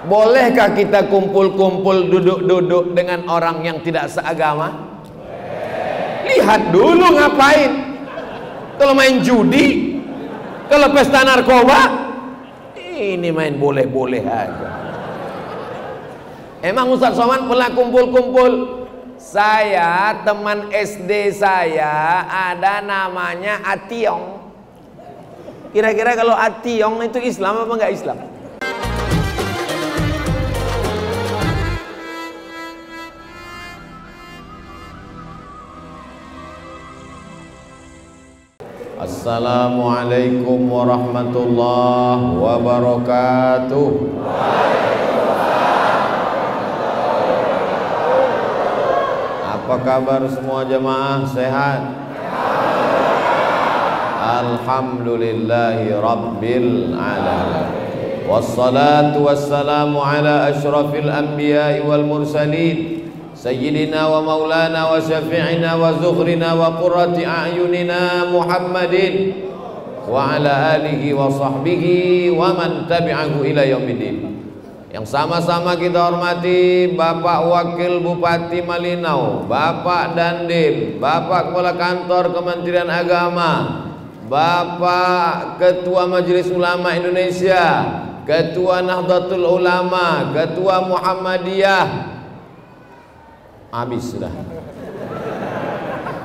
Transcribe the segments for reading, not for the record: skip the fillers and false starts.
Bolehkah kita kumpul-kumpul duduk-duduk dengan orang yang tidak seagama? Lihat dulu ngapain. Kalau main judi, kalau pesta narkoba, ini main boleh-boleh aja. Emang Ustaz Somad pernah kumpul-kumpul? Saya, teman SD saya ada namanya Ationg. Kira-kira kalau Ationg itu Islam apa enggak Islam? Assalamualaikum warahmatullahi wabarakatuh. Apa kabar semua jemaah, sehat? Alhamdulillahi rabbil alamin. Wassalatu wassalamu ala asyrafil anbiya'i wal mursalin Sayyidina wa maulana wa syafi'ina wa zuhrina wa qurrati a'yunina Muhammadin wa ala alihi wa sahbihi wa man tabi'ahu ila yaumiddin. Yang sama-sama kita hormati Bapak Wakil Bupati Malinau, Bapak Dandim, Bapak Kepala Kantor Kementerian Agama, Bapak Ketua Majelis Ulama Indonesia, Ketua Nahdlatul Ulama, Ketua Muhammadiyah. Habis sudah,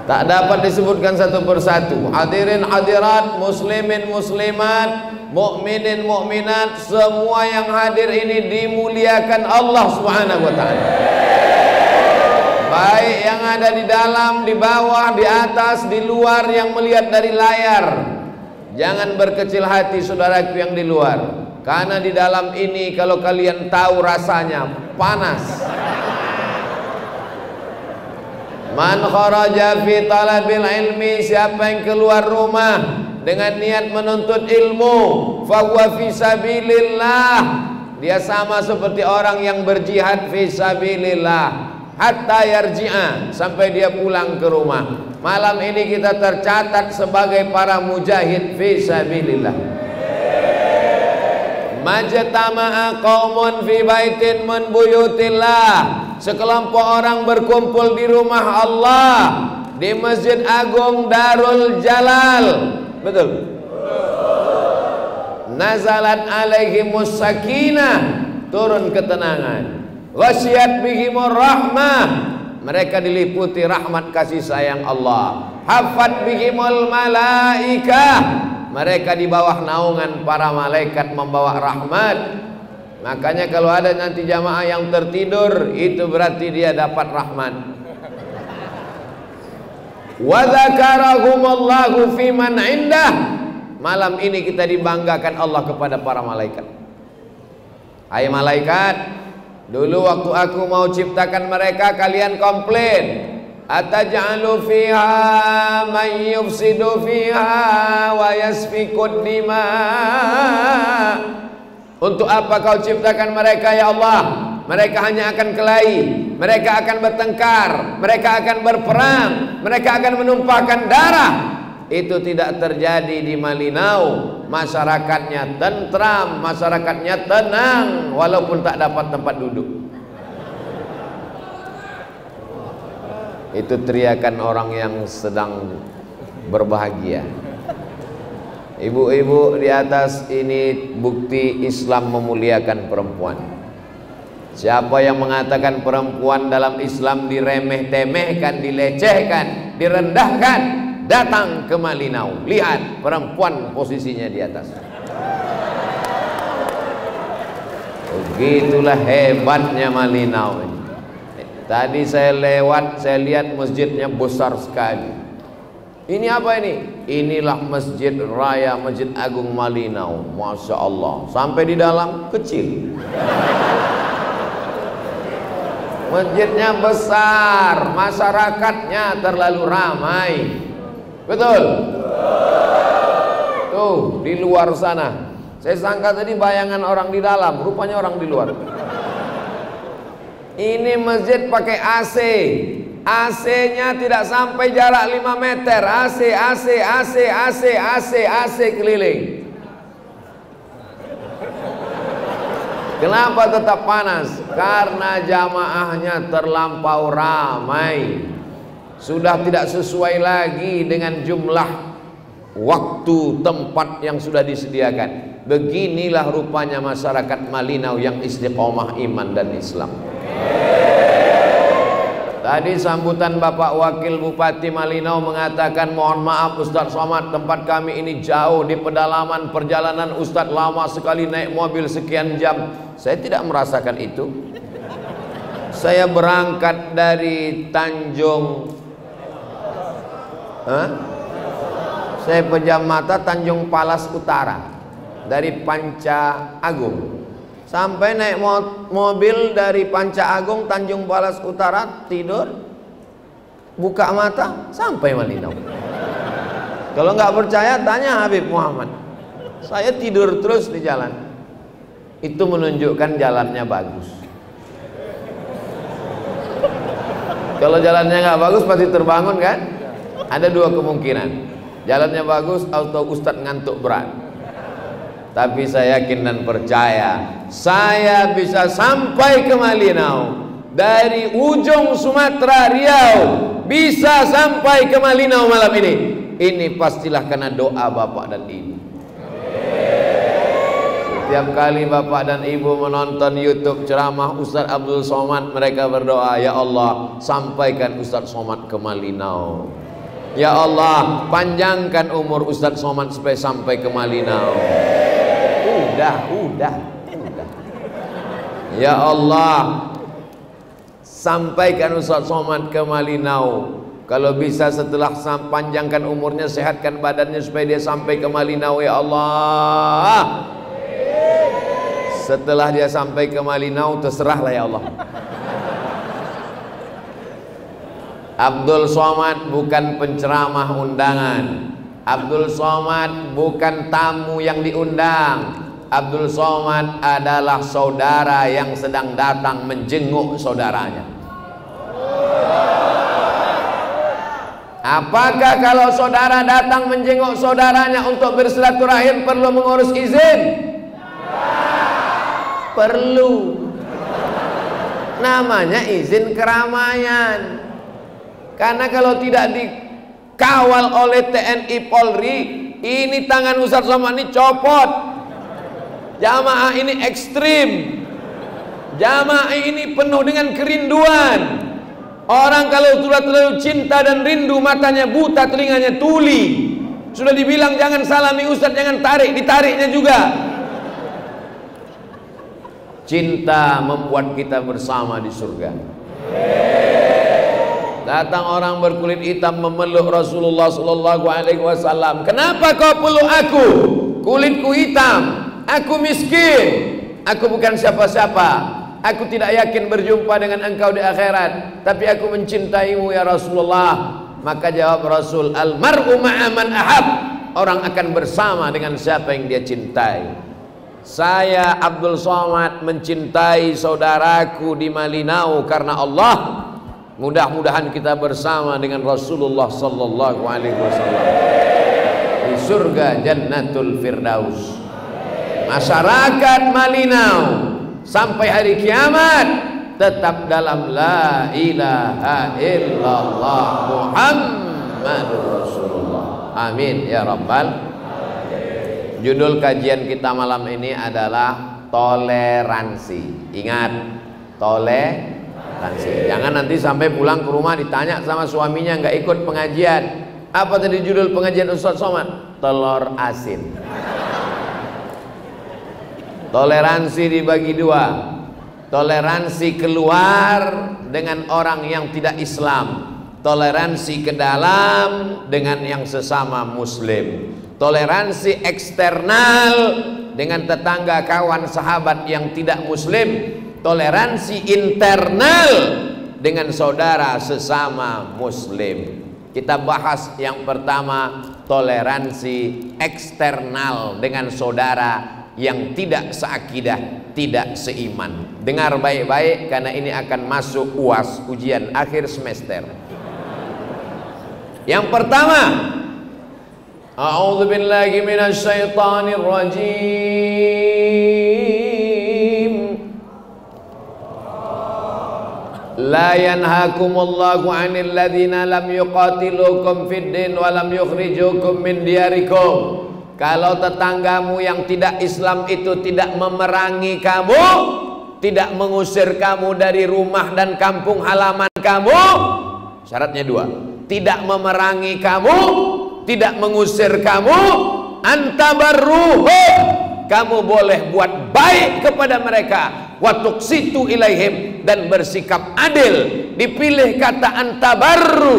tak dapat disebutkan satu persatu. Hadirin hadirat, muslimin muslimat, mukminin mukminat, semua yang hadir ini dimuliakan Allah Subhanahu wa taala. Baik yang ada di dalam, di bawah, di atas, di luar, yang melihat dari layar. Jangan berkecil hati saudaraku yang di luar, karena di dalam ini kalau kalian tahu rasanya panas. Man kharaja fi talabil ilmi, siapa yang keluar rumah dengan niat menuntut ilmu, fahuwa fi sabilillah, dia sama seperti orang yang berjihad fi sabilillah, hatta yarji'a, sampai dia pulang ke rumah. Malam ini kita tercatat sebagai para mujahid fi sabilillah. Majtama'a qaumun fi baitin min buyutillah, sekelompok orang berkumpul di rumah Allah, di Masjid Agung Darul Jalal. Betul. Nazalat alaihimus sakinah, turun ketenangan. Ghasyiyat bihimur rahmah, mereka diliputi rahmat kasih sayang Allah. Hafat bihimul malaikah, mereka di bawah naungan para malaikat membawa rahmat. Makanya kalau ada nanti jamaah yang tertidur, itu berarti dia dapat rahmat. Wa dzakarahumullahu fi man indah, malam ini kita dibanggakan Allah kepada para malaikat. Hai malaikat, dulu waktu aku mau ciptakan mereka kalian komplain, ataj'alu fiha man yufsidu fiha wa yasfikud dima. Untuk apa kau ciptakan mereka ya Allah? Mereka hanya akan kelahi, mereka akan bertengkar, mereka akan berperang, mereka akan menumpahkan darah. Itu tidak terjadi di Malinau. Masyarakatnya tentram, masyarakatnya tenang, walaupun tak dapat tempat duduk. Itu teriakan orang yang sedang berbahagia. Ibu-ibu di atas, ini bukti Islam memuliakan perempuan. Siapa yang mengatakan perempuan dalam Islam diremeh-temehkan, dilecehkan, direndahkan, datang ke Malinau. Lihat perempuan posisinya di atas. Begitulah hebatnya Malinau ini. Tadi saya lewat, saya lihat masjidnya besar sekali. Ini apa ini? Inilah Masjid Raya Masjid Agung Malinau. Masya Allah. Sampai di dalam kecil. Masjidnya besar, masyarakatnya terlalu ramai. Betul? Tuh di luar sana. Saya sangka tadi bayangan orang di dalam, rupanya orang di luar. Ini masjid pakai AC. AC-nya tidak sampai jarak 5 meter. AC keliling. Kenapa tetap panas? Karena jamaahnya terlampau ramai. Sudah tidak sesuai lagi dengan jumlah waktu tempat yang sudah disediakan. Beginilah rupanya masyarakat Malinau yang istiqomah iman dan Islam. Tadi sambutan Bapak Wakil Bupati Malinau mengatakan, mohon maaf Ustadz Somad, tempat kami ini jauh di pedalaman, perjalanan Ustadz lama sekali, naik mobil sekian jam. Saya tidak merasakan itu. Saya berangkat dari Tanjung, saya pejam mata Tanjung Palas Utara, dari Panca Agung. Sampai naik mobil dari Panca Agung Tanjung Palas Utara, tidur, buka mata sampai Malinau. Kalau nggak percaya tanya Habib Muhammad. Saya tidur terus di jalan. Itu menunjukkan jalannya bagus. Kalau jalannya nggak bagus pasti terbangun kan? Ada dua kemungkinan. Jalannya bagus atau Ustadz ngantuk berat. Tapi saya yakin dan percaya saya bisa sampai ke Malinau. Dari ujung Sumatera, Riau, bisa sampai ke Malinau malam ini. Ini pastilah karena doa Bapak dan Ibu. Setiap kali Bapak dan Ibu menonton YouTube ceramah Ustadz Abdul Somad, mereka berdoa, ya Allah, sampaikan Ustadz Somad ke Malinau. Ya Allah, panjangkan umur Ustadz Somad supaya sampai ke Malinau. Udah. Ya Allah, sampaikan Ustadz Somad ke Malinau. Kalau bisa setelah panjangkan umurnya, sehatkan badannya supaya dia sampai ke Malinau, ya Allah. Setelah dia sampai ke Malinau, terserahlah ya Allah. Abdul Somad bukan penceramah undangan. Abdul Somad bukan tamu yang diundang. Abdul Somad adalah saudara yang sedang datang menjenguk saudaranya. Apakah kalau saudara datang menjenguk saudaranya untuk bersilaturahim perlu mengurus izin? Perlu. Namanya izin keramaian. Karena kalau tidak dikawal oleh TNI Polri, ini tangan Ustadz Somad ini copot. Jamaah ini ekstrim. Jamaah ini penuh dengan kerinduan. Orang kalau sudah terlalu cinta dan rindu, matanya buta, telinganya tuli. Sudah dibilang jangan salami Ustadz, jangan tarik, ditariknya juga. Cinta membuat kita bersama di surga. Datang orang berkulit hitam memeluk Rasulullah Sallallahu Alaihi Wasallam. Kenapa kau peluk aku? Kulitku hitam. Aku miskin, aku bukan siapa-siapa, aku tidak yakin berjumpa dengan engkau di akhirat, tapi aku mencintaimu ya Rasulullah. Maka jawab Rasul, al-mar'u ma'a man ahab. Orang akan bersama dengan siapa yang dia cintai. Saya Abdul Somad mencintai saudaraku di Malinau karena Allah. Mudah-mudahan kita bersama dengan Rasulullah Sallallahu Alaihi Wasallam di surga Jannatul Firdaus. Masyarakat Malinau sampai hari kiamat tetap dalam la ilaha illallah Muhammadur Rasulullah. Amin ya rabbal. Judul kajian kita malam ini adalah toleransi. Ingat, toleransi. Jangan nanti sampai pulang ke rumah ditanya sama suaminya nggak ikut pengajian. Apa tadi judul pengajian Ustadz Somad? Telur asin. Toleransi dibagi dua. Toleransi keluar dengan orang yang tidak Islam. Toleransi ke dalam dengan yang sesama Muslim. Toleransi eksternal dengan tetangga, kawan, sahabat yang tidak Muslim. Toleransi internal dengan saudara sesama Muslim. Kita bahas yang pertama, toleransi eksternal dengan saudara yang tidak seakidah, tidak seiman. Dengar baik-baik karena ini akan masuk UAS, ujian akhir semester. Yang pertama, a'udzubillahi minasyaitonir rajim. La yanhakumullahu 'anil ladzina lam yuqatilukum fid din wa lam yukhrijukum min diyarikum. Kalau tetanggamu yang tidak Islam itu tidak memerangi kamu, tidak mengusir kamu dari rumah dan kampung halaman kamu, syaratnya dua, tidak memerangi kamu, tidak mengusir kamu, antabarruhum, kamu boleh buat baik kepada mereka, wa tuqsitu ilaihim, dan bersikap adil. Dipilih kata antabarru,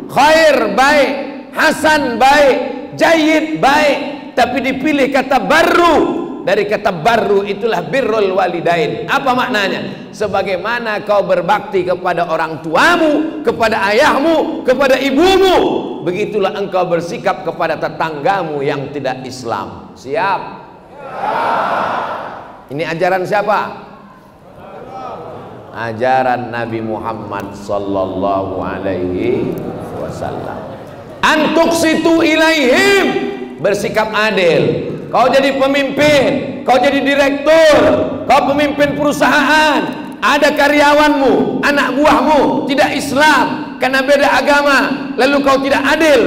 khair baik, hasan baik, jayyid baik, tapi dipilih kata barru. Dari kata barru itulah birrul walidain. Apa maknanya? Sebagaimana kau berbakti kepada orang tuamu, kepada ayahmu, kepada ibumu, begitulah engkau bersikap kepada tetanggamu yang tidak Islam. Siap? Ini ajaran siapa? Ajaran Nabi Muhammad sallallahu alaihi wasallam. Antuksitu ilaihim, bersikap adil. Kau jadi pemimpin, kau jadi direktur, kau pemimpin perusahaan, ada karyawanmu, anak buahmu tidak Islam karena beda agama, lalu kau tidak adil,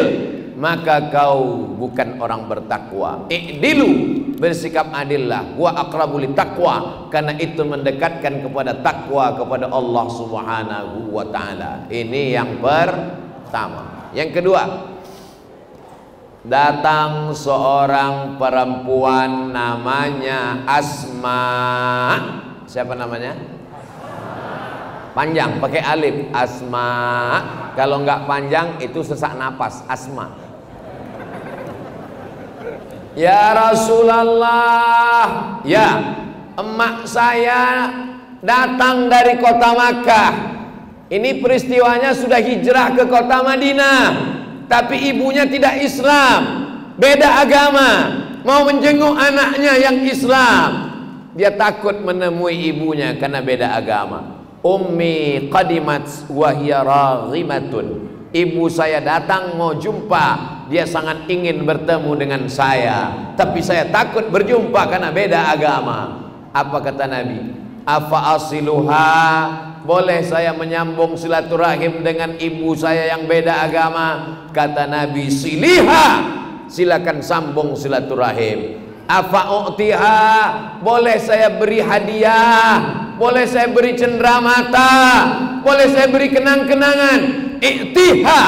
maka kau bukan orang bertakwa. I'dilu, bersikap adillah, wa aqrabu littaqwa, karena itu mendekatkan kepada takwa, kepada Allah Subhanahu wa taala. Ini yang pertama. Yang kedua, datang seorang perempuan namanya Asma. Siapa namanya? Panjang, pakai alif, Asma. Kalau nggak panjang itu sesak napas, Asma. Ya Rasulullah, ya, emak saya datang dari kota Makkah. Ini peristiwanya sudah hijrah ke kota Madinah, tapi ibunya tidak Islam, beda agama, mau menjenguk anaknya yang Islam. Dia takut menemui ibunya karena beda agama. Ummi qadimat wa hiya raghimatun. Ibu saya datang mau jumpa, dia sangat ingin bertemu dengan saya, tapi saya takut berjumpa karena beda agama. Apa kata Nabi? Afa asiluha, boleh saya menyambung silaturahim dengan ibu saya yang beda agama? Kata Nabi, siliha, silakan sambung silaturahim. Afa u'tiha, boleh saya beri hadiah, boleh saya beri cenderamata, boleh saya beri kenang-kenangan. I'tiha,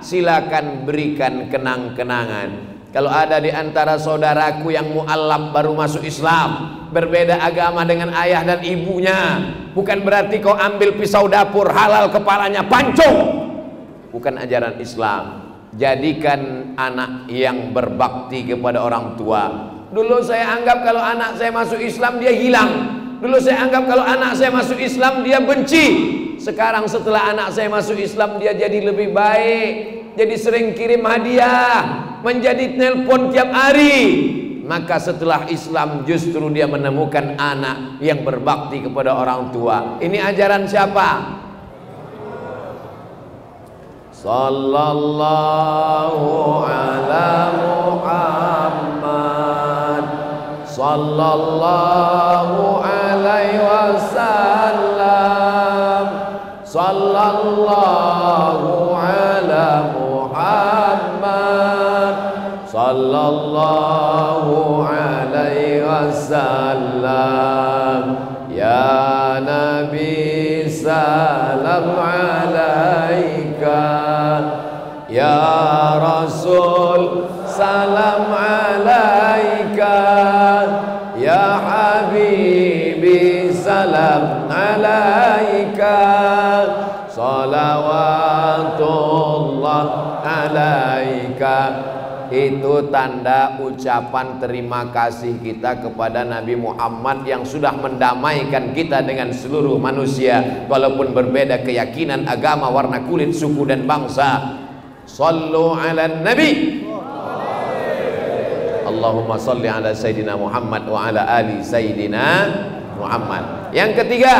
silakan berikan kenang-kenangan. Kalau ada di antara saudaraku yang mu'allaf baru masuk Islam, berbeda agama dengan ayah dan ibunya, bukan berarti kau ambil pisau dapur halal kepalanya pancung. Bukan ajaran Islam. Jadikan anak yang berbakti kepada orang tua. Dulu saya anggap kalau anak saya masuk Islam dia hilang. Dulu saya anggap kalau anak saya masuk Islam dia benci. Sekarang setelah anak saya masuk Islam dia jadi lebih baik, jadi sering kirim hadiah, menjadi nelpon tiap hari. Maka setelah Islam justru dia menemukan anak yang berbakti kepada orang tua. Ini ajaran siapa? Sallallahu ala Muhammad, sallallahu alaihi wasallam, sallallahu ala Muhammad, sallallahu alaihi wasallam. Ya Nabi salam alaika, ya Rasul salam alaika, ya Habibi salam alaika, salawatullah alaika. Itu tanda ucapan terima kasih kita kepada Nabi Muhammad yang sudah mendamaikan kita dengan seluruh manusia, walaupun berbeda keyakinan, agama, warna kulit, suku dan bangsa. Sallu ala Nabi. Allahumma salli ala Sayyidina Muhammad wa ala ali Sayyidina Muhammad. Yang ketiga,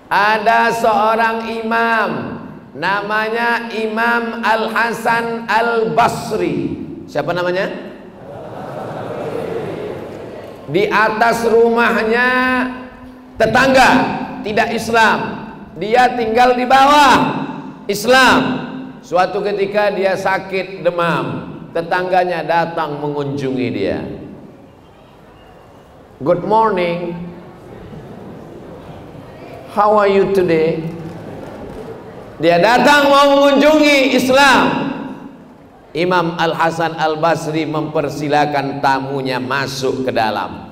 ada seorang imam namanya Imam Al-Hasan Al-Basri. Siapa namanya? Di atas rumahnya tetangga tidak Islam, dia tinggal di bawah Islam. Suatu ketika dia sakit demam, tetangganya datang mengunjungi dia. Good morning, how are you today? Dia datang mau mengunjungi Islam. Imam Al-Hasan Al-Basri mempersilakan tamunya masuk ke dalam.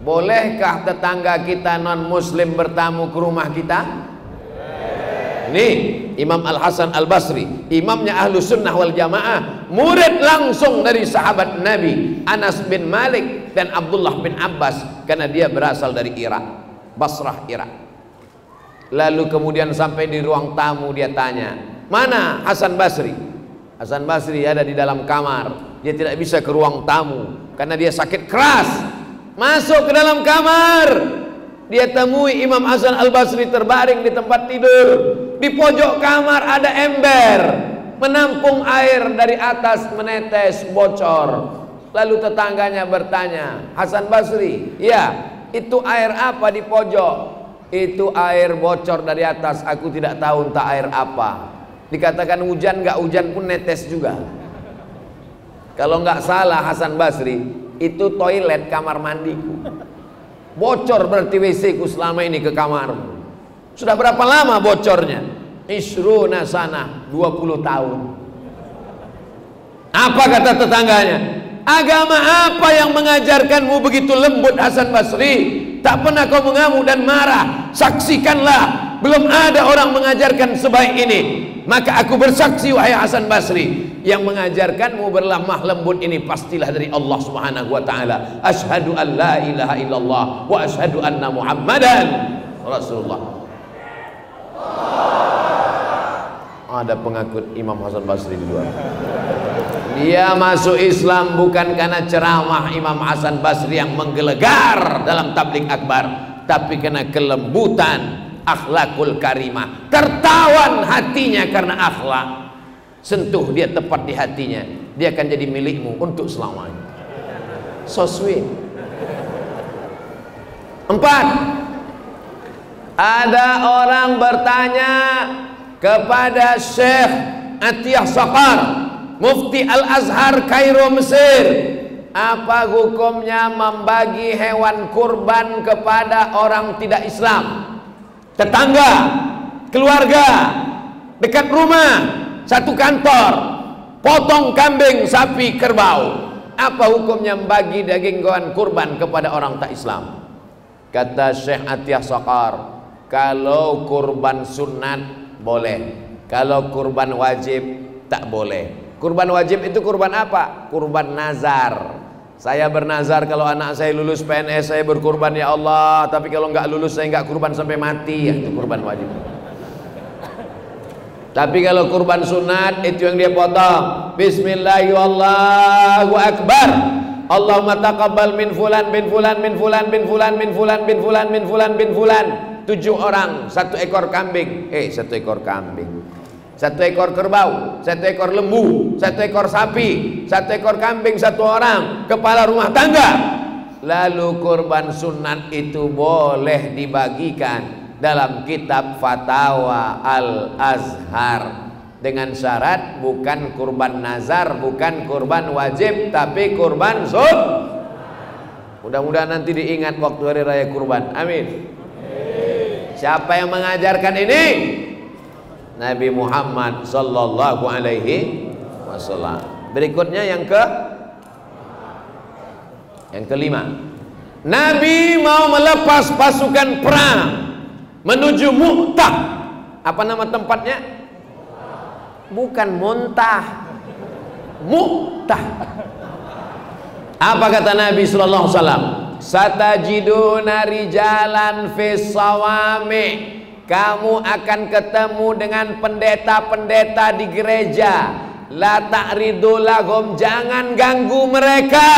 Bolehkah tetangga kita non muslim bertamu ke rumah kita? Nih Imam Al-Hasan Al-Basri, imamnya Ahlu Sunnah wal Jamaah, murid langsung dari sahabat Nabi Anas bin Malik dan Abdullah bin Abbas, karena dia berasal dari Irak, Basrah, Irak. Lalu kemudian sampai di ruang tamu, dia tanya, mana Hasan Basri? Hasan Basri ada di dalam kamar, dia tidak bisa ke ruang tamu karena dia sakit keras. Masuk ke dalam kamar, dia temui Imam Hasan Al-Basri terbaring di tempat tidur. Di pojok kamar ada ember menampung air, dari atas menetes bocor. Lalu tetangganya bertanya, Hasan Basri, ya itu air apa di pojok? Itu air bocor dari atas, aku tidak tahu entah air apa. Dikatakan hujan, nggak hujan pun netes juga. Kalau nggak salah Hasan Basri, itu toilet kamar mandiku. Bocor berarti WC ku selama ini ke kamarmu. Sudah berapa lama bocornya? Isruna sana, 20 tahun. Apa kata tetangganya? Agama apa yang mengajarkanmu begitu lembut Hasan Basri? Tak pernah kau mengamuk dan marah. Saksikanlah, belum ada orang mengajarkan sebaik ini. Maka aku bersaksi wahai Hasan Basri, yang mengajarkanmu berlemah lembut ini pastilah dari Allah Subhanahu wa taala. Asyhadu an la ilaha illallah wa asyhadu anna Muhammadan Rasulullah. Ada pengakut Imam Hasan Basri di luar. Dia masuk Islam bukan karena ceramah Imam Hasan Basri yang menggelegar dalam tabligh akbar, tapi karena kelembutan akhlakul karimah. Tertawan hatinya karena akhlak. Sentuh dia tepat di hatinya, dia akan jadi milikmu untuk selamanya. So sweet. 4. Ada orang bertanya kepada Syekh Atiyah Saqar, Mufti Al-Azhar Kairo Mesir, apa hukumnya membagi hewan kurban kepada orang tidak Islam? Tetangga, keluarga, dekat rumah, satu kantor, potong kambing, sapi, kerbau. Apa hukumnya membagi daging hewan kurban kepada orang tak Islam? Kata Syekh Atiyah Saqar, kalau kurban sunat boleh, kalau kurban wajib tak boleh. Kurban wajib itu kurban apa? Kurban nazar. Saya bernazar kalau anak saya lulus PNS saya berkurban ya Allah, tapi kalau nggak lulus saya nggak kurban sampai mati, ya, itu kurban wajib. Tapi kalau kurban sunat itu yang dia potong. Bismillahirrahmanirrahim, Allahu Akbar. Allahumma taqabbal min fulan bin fulan min fulan bin fulan min fulan bin fulan min fulan bin fulan. 7 orang, 1 ekor kambing. 1 ekor kambing, 1 ekor kerbau, 1 ekor lembu, 1 ekor sapi, 1 ekor kambing, 1 orang, kepala rumah tangga. Lalu kurban sunat itu boleh dibagikan dalam kitab Fatwa Al-Azhar dengan syarat bukan kurban nazar, bukan kurban wajib, tapi kurban sunat. Mudah-mudahan nanti diingat waktu hari raya kurban. Amin. Siapa yang mengajarkan ini? Nabi Muhammad sallallahu alaihi wasallam. Berikutnya yang kelima. Nabi mau melepas pasukan perang menuju Mu'tah. Apa nama tempatnya? Bukan Muntah, Mu'tah. Apa kata Nabi sallallahu alaihi wasallam? Satajiduna rijalan fis sawami, kamu akan ketemu dengan pendeta-pendeta di gereja. La ta'ridu lahum, jangan ganggu mereka.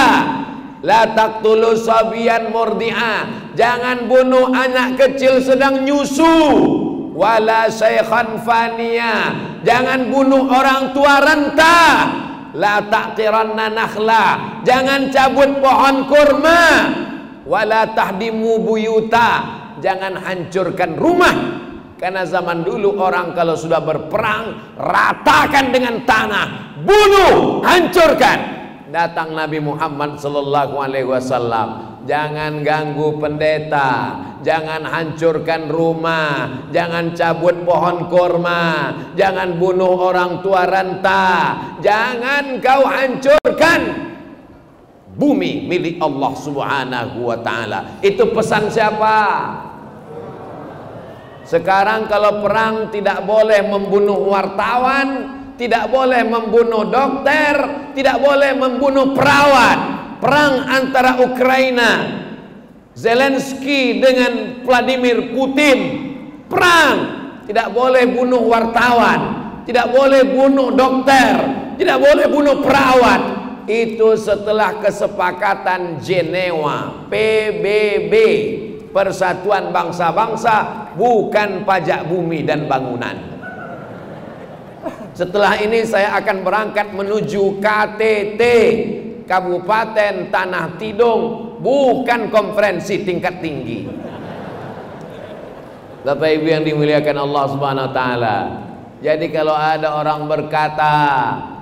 La taqtulu sabiyan murdi'a, jangan bunuh anak kecil sedang nyusu. Wala syaikhan faniya, jangan bunuh orang tua renta. La taqiranna nakhla, jangan cabut pohon kurma. Wala tahdimu buyuta, jangan hancurkan rumah. Karena zaman dulu orang kalau sudah berperang, ratakan dengan tanah, bunuh, hancurkan. Datang Nabi Muhammad sallallahu alaihi wasallam, jangan ganggu pendeta, jangan hancurkan rumah, jangan cabut pohon kurma, jangan bunuh orang tua renta, jangan kau hancurkan bumi milik Allah Subhanahu wa taala. Itu pesan siapa? Sekarang kalau perang tidak boleh membunuh wartawan, tidak boleh membunuh dokter, tidak boleh membunuh perawat. Perang antara Ukraina, Zelensky dengan Vladimir Putin, perang. Tidak boleh bunuh wartawan, tidak boleh bunuh dokter, tidak boleh bunuh perawat. Itu setelah kesepakatan Jenewa, PBB, Persatuan Bangsa-Bangsa, bukan pajak bumi dan bangunan. Setelah ini saya akan berangkat menuju KTT, Kabupaten Tanah Tidung, bukan konferensi tingkat tinggi. Bapak Ibu yang dimuliakan Allah Subhanahu wa taala. Jadi kalau ada orang berkata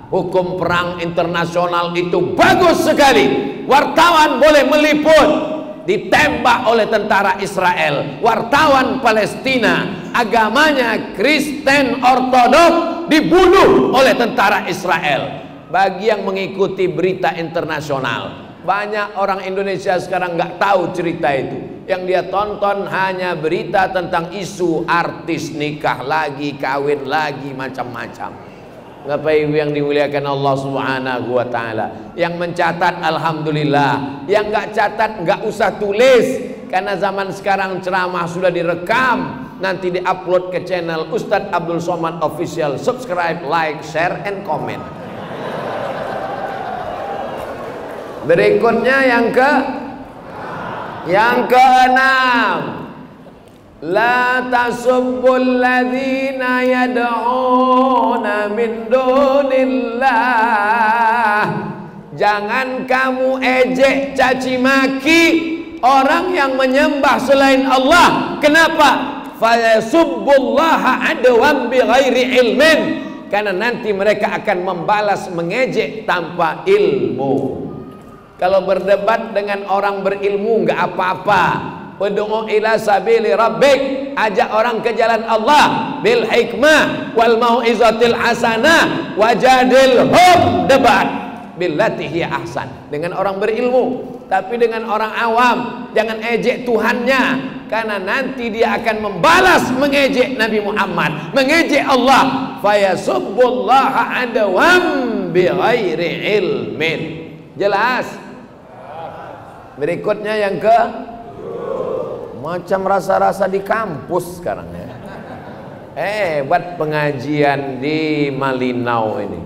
hukum perang internasional itu bagus sekali, wartawan boleh meliput, ditembak oleh tentara Israel, wartawan Palestina agamanya Kristen Ortodok dibunuh oleh tentara Israel. Bagi yang mengikuti berita internasional, banyak orang Indonesia sekarang nggak tahu cerita itu. Yang dia tonton hanya berita tentang isu artis nikah lagi, kawin lagi, macam-macam. Bapak Ibu yang dimuliakan Allah Subhanahu wa taala, yang mencatat alhamdulillah, yang nggak catat nggak usah tulis, karena zaman sekarang ceramah sudah direkam, nanti diupload ke channel Ustadz Abdul Somad Official. Subscribe, like, share, and comment. Berikutnya yang keenam, la tasubbul ladzina yad'una min dunillah. Jangan kamu ejek, caci maki orang yang menyembah selain Allah. Kenapa? Fayasubbullaha adwan bighairi ilmin. Karena nanti mereka akan membalas mengejek tanpa ilmu. Kalau berdebat dengan orang berilmu nggak apa-apa. Ud'u ila sabili rabbik, ajak orang ke jalan Allah bil hikmah wal mau'izatil hasanah wajadilhum, debat billati hiya ahsan, dengan orang berilmu. Tapi dengan orang awam jangan ejek Tuhannya, karena nanti dia akan membalas mengejek Nabi Muhammad, mengejek Allah. Fayasubbullaha adwam bighairi ilmin. Jelas? Berikutnya yang ke macam rasa-rasa di kampus sekarang ya. Hebat pengajian di Malinau ini.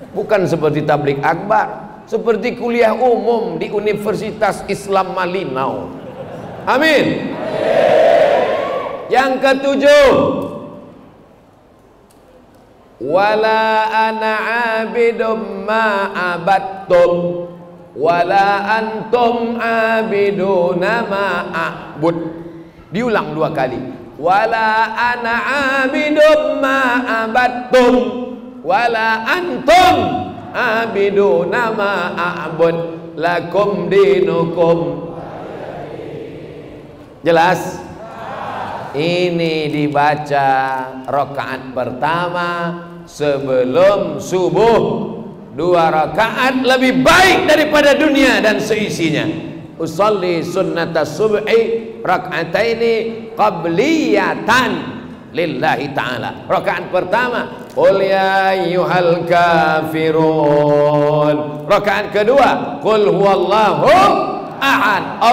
Bukan seperti tablik akbar, seperti kuliah umum di Universitas Islam Malinau. Amin. Yang ketujuh, wala ana abidum ma abattum wala antum abiduna ma a'bud. Diulang dua kali. Wala ana abidum ma abattum wala antum abiduna ma a'bud lakum dinukum. Jelas? Ini dibaca rakaat pertama sebelum subuh. 2 rakaat lebih baik daripada dunia dan seisinya. Usolli sunnatas subhi rak'ataini qabliyatan lillahi ta'ala. Rakaat pertama qul ya ayyuhal kafirun. Rakaat kedua qul huwallahu ahad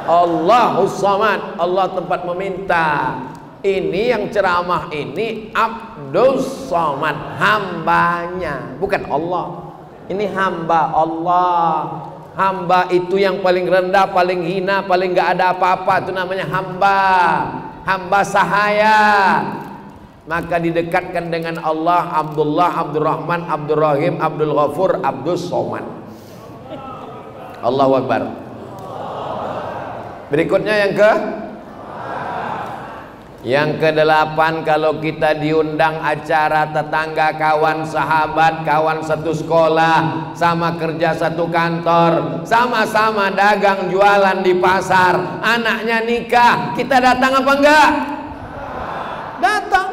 Allahus samad. Allah tempat meminta. Ini yang ceramah ini Abdus Somad, hambanya, bukan Allah. Ini hamba Allah. Hamba itu yang paling rendah, paling hina, paling gak ada apa-apa, itu namanya hamba. Hamba sahaya. Maka didekatkan dengan Allah. Abdullah, Abdurrahman, Abdurrahim, Abdul Ghafur, Abdus Somad. Allahu Akbar. Berikutnya yang ke-8, kalau kita diundang acara tetangga, kawan, sahabat, kawan satu sekolah, sama kerja satu kantor, sama-sama dagang jualan di pasar, anaknya nikah, kita datang apa enggak? Datang,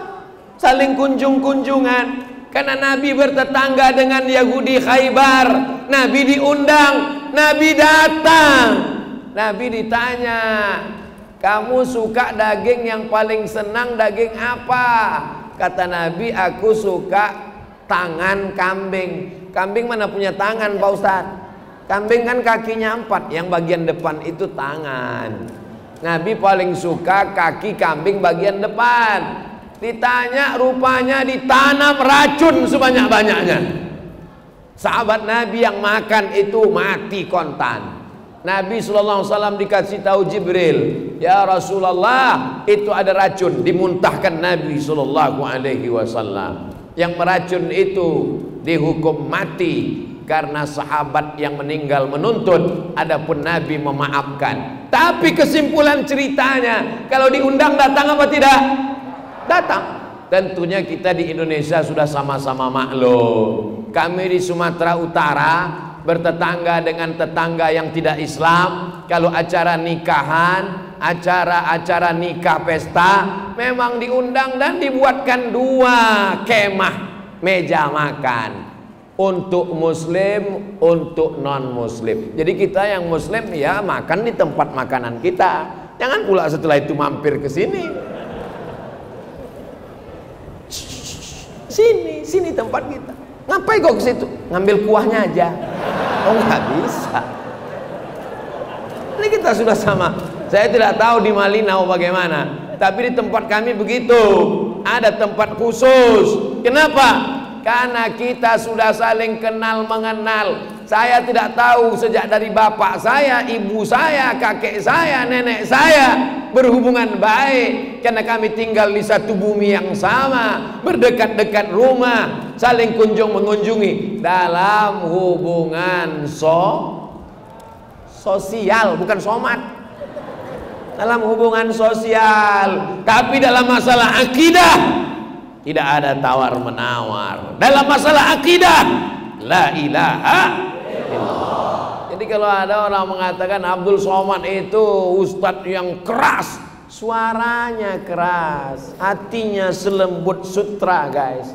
saling kunjung-kunjungan. Karena Nabi bertetangga dengan Yahudi Khaybar, Nabi diundang, Nabi datang. Nabi ditanya, kamu suka daging yang paling senang daging apa? Kata Nabi, aku suka tangan kambing. Kambing mana punya tangan Pak Ustadz? Kambing kan kakinya 4, yang bagian depan itu tangan. Nabi paling suka kaki kambing bagian depan. Ditanya, rupanya ditanam racun sebanyak-banyaknya. Sahabat Nabi yang makan itu mati kontan. Nabi SAW dikasih tahu Jibril, ya Rasulullah, itu ada racun. Dimuntahkan Nabi SAW. Yang meracun itu dihukum mati karena sahabat yang meninggal menuntut, adapun Nabi memaafkan. Tapi kesimpulan ceritanya, kalau diundang datang apa tidak? Datang. Tentunya kita di Indonesia sudah sama-sama maklum. Kami di Sumatera Utara bertetangga dengan tetangga yang tidak Islam. Kalau acara nikahan, acara-acara nikah pesta, memang diundang dan dibuatkan 2 kemah meja makan, untuk muslim, untuk non muslim. Jadi kita yang muslim ya makan di tempat makanan kita, jangan pula setelah itu mampir ke sini. Sini tempat kita. Ngapain kok ke situ? Ngambil kuahnya aja. Oh, nggak bisa. Ini kita sudah sama. Saya tidak tahu di Malinau bagaimana, tapi di tempat kami begitu. Ada tempat khusus. Kenapa? Karena kita sudah saling kenal mengenal. Saya tidak tahu sejak dari bapak saya, ibu saya, kakek saya, nenek saya berhubungan baik, karena kami tinggal di satu bumi yang sama, berdekat-dekat rumah, saling kunjung mengunjungi dalam hubungan sosial, bukan somat. Dalam hubungan sosial. Tapi dalam masalah akidah tidak ada tawar menawar. Dalam masalah akidah la ilaha illallah. Jadi kalau ada orang mengatakan Abdul Somad itu ustadz yang keras, suaranya keras, hatinya selembut sutra, guys.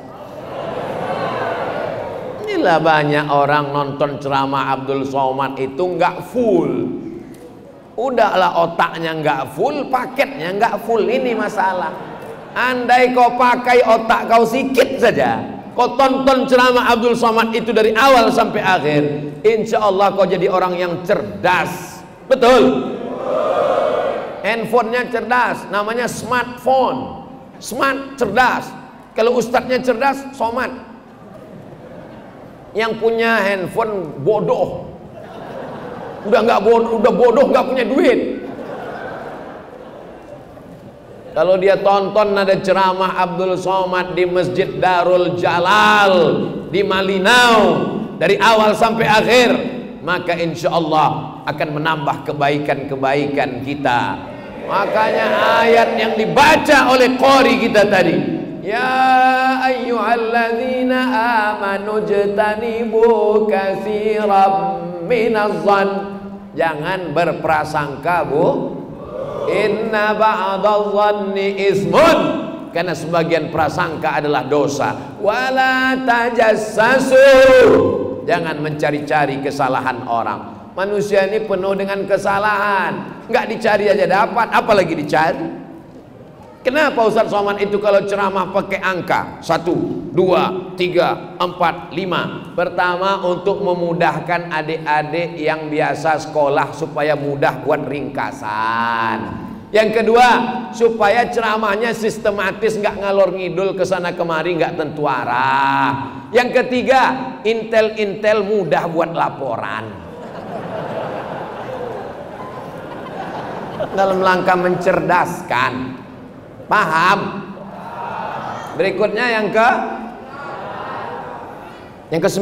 Inilah banyak orang nonton ceramah Abdul Somad itu nggak full. Udahlah otaknya nggak full, paketnya nggak full. Ini masalah. Andai kau pakai otak kau sikit saja, kau tonton ceramah Abdul Somad itu dari awal sampai akhir, insya Allah kau jadi orang yang cerdas. Betul? Handphonenya cerdas, namanya smartphone. Smart, cerdas. Kalau ustadznya cerdas, Somad. Yang punya handphone bodoh. Udah bodoh, nggak punya duit. Kalau dia tonton ada ceramah Abdul Somad di Masjid Darul Jalal di Malinau dari awal sampai akhir, maka insya Allah akan menambah kebaikan-kebaikan kita. Makanya ayat yang dibaca oleh qori kita tadi, ya ayyuhalladzina amanu jtanibu katsiran minadh-dhann, jangan berprasangka bu, inna ba'dadh-dhanni ismun, karena sebagian prasangka adalah dosa. Wala tajassasu, jangan mencari-cari kesalahan orang. Manusia ini penuh dengan kesalahan, nggak dicari aja dapat, apalagi dicari. Kenapa Ustaz Somad itu kalau ceramah pakai angka 1, 2, 3, 4, 5? Pertama, untuk memudahkan adik-adik yang biasa sekolah supaya mudah buat ringkasan. Yang kedua, supaya ceramahnya sistematis, nggak ngalor ngidul kesana kemari, nggak tentu arah. Yang ketiga, intel-intel mudah buat laporan. Dalam langkah mencerdaskan. Paham? Berikutnya yang ke-9.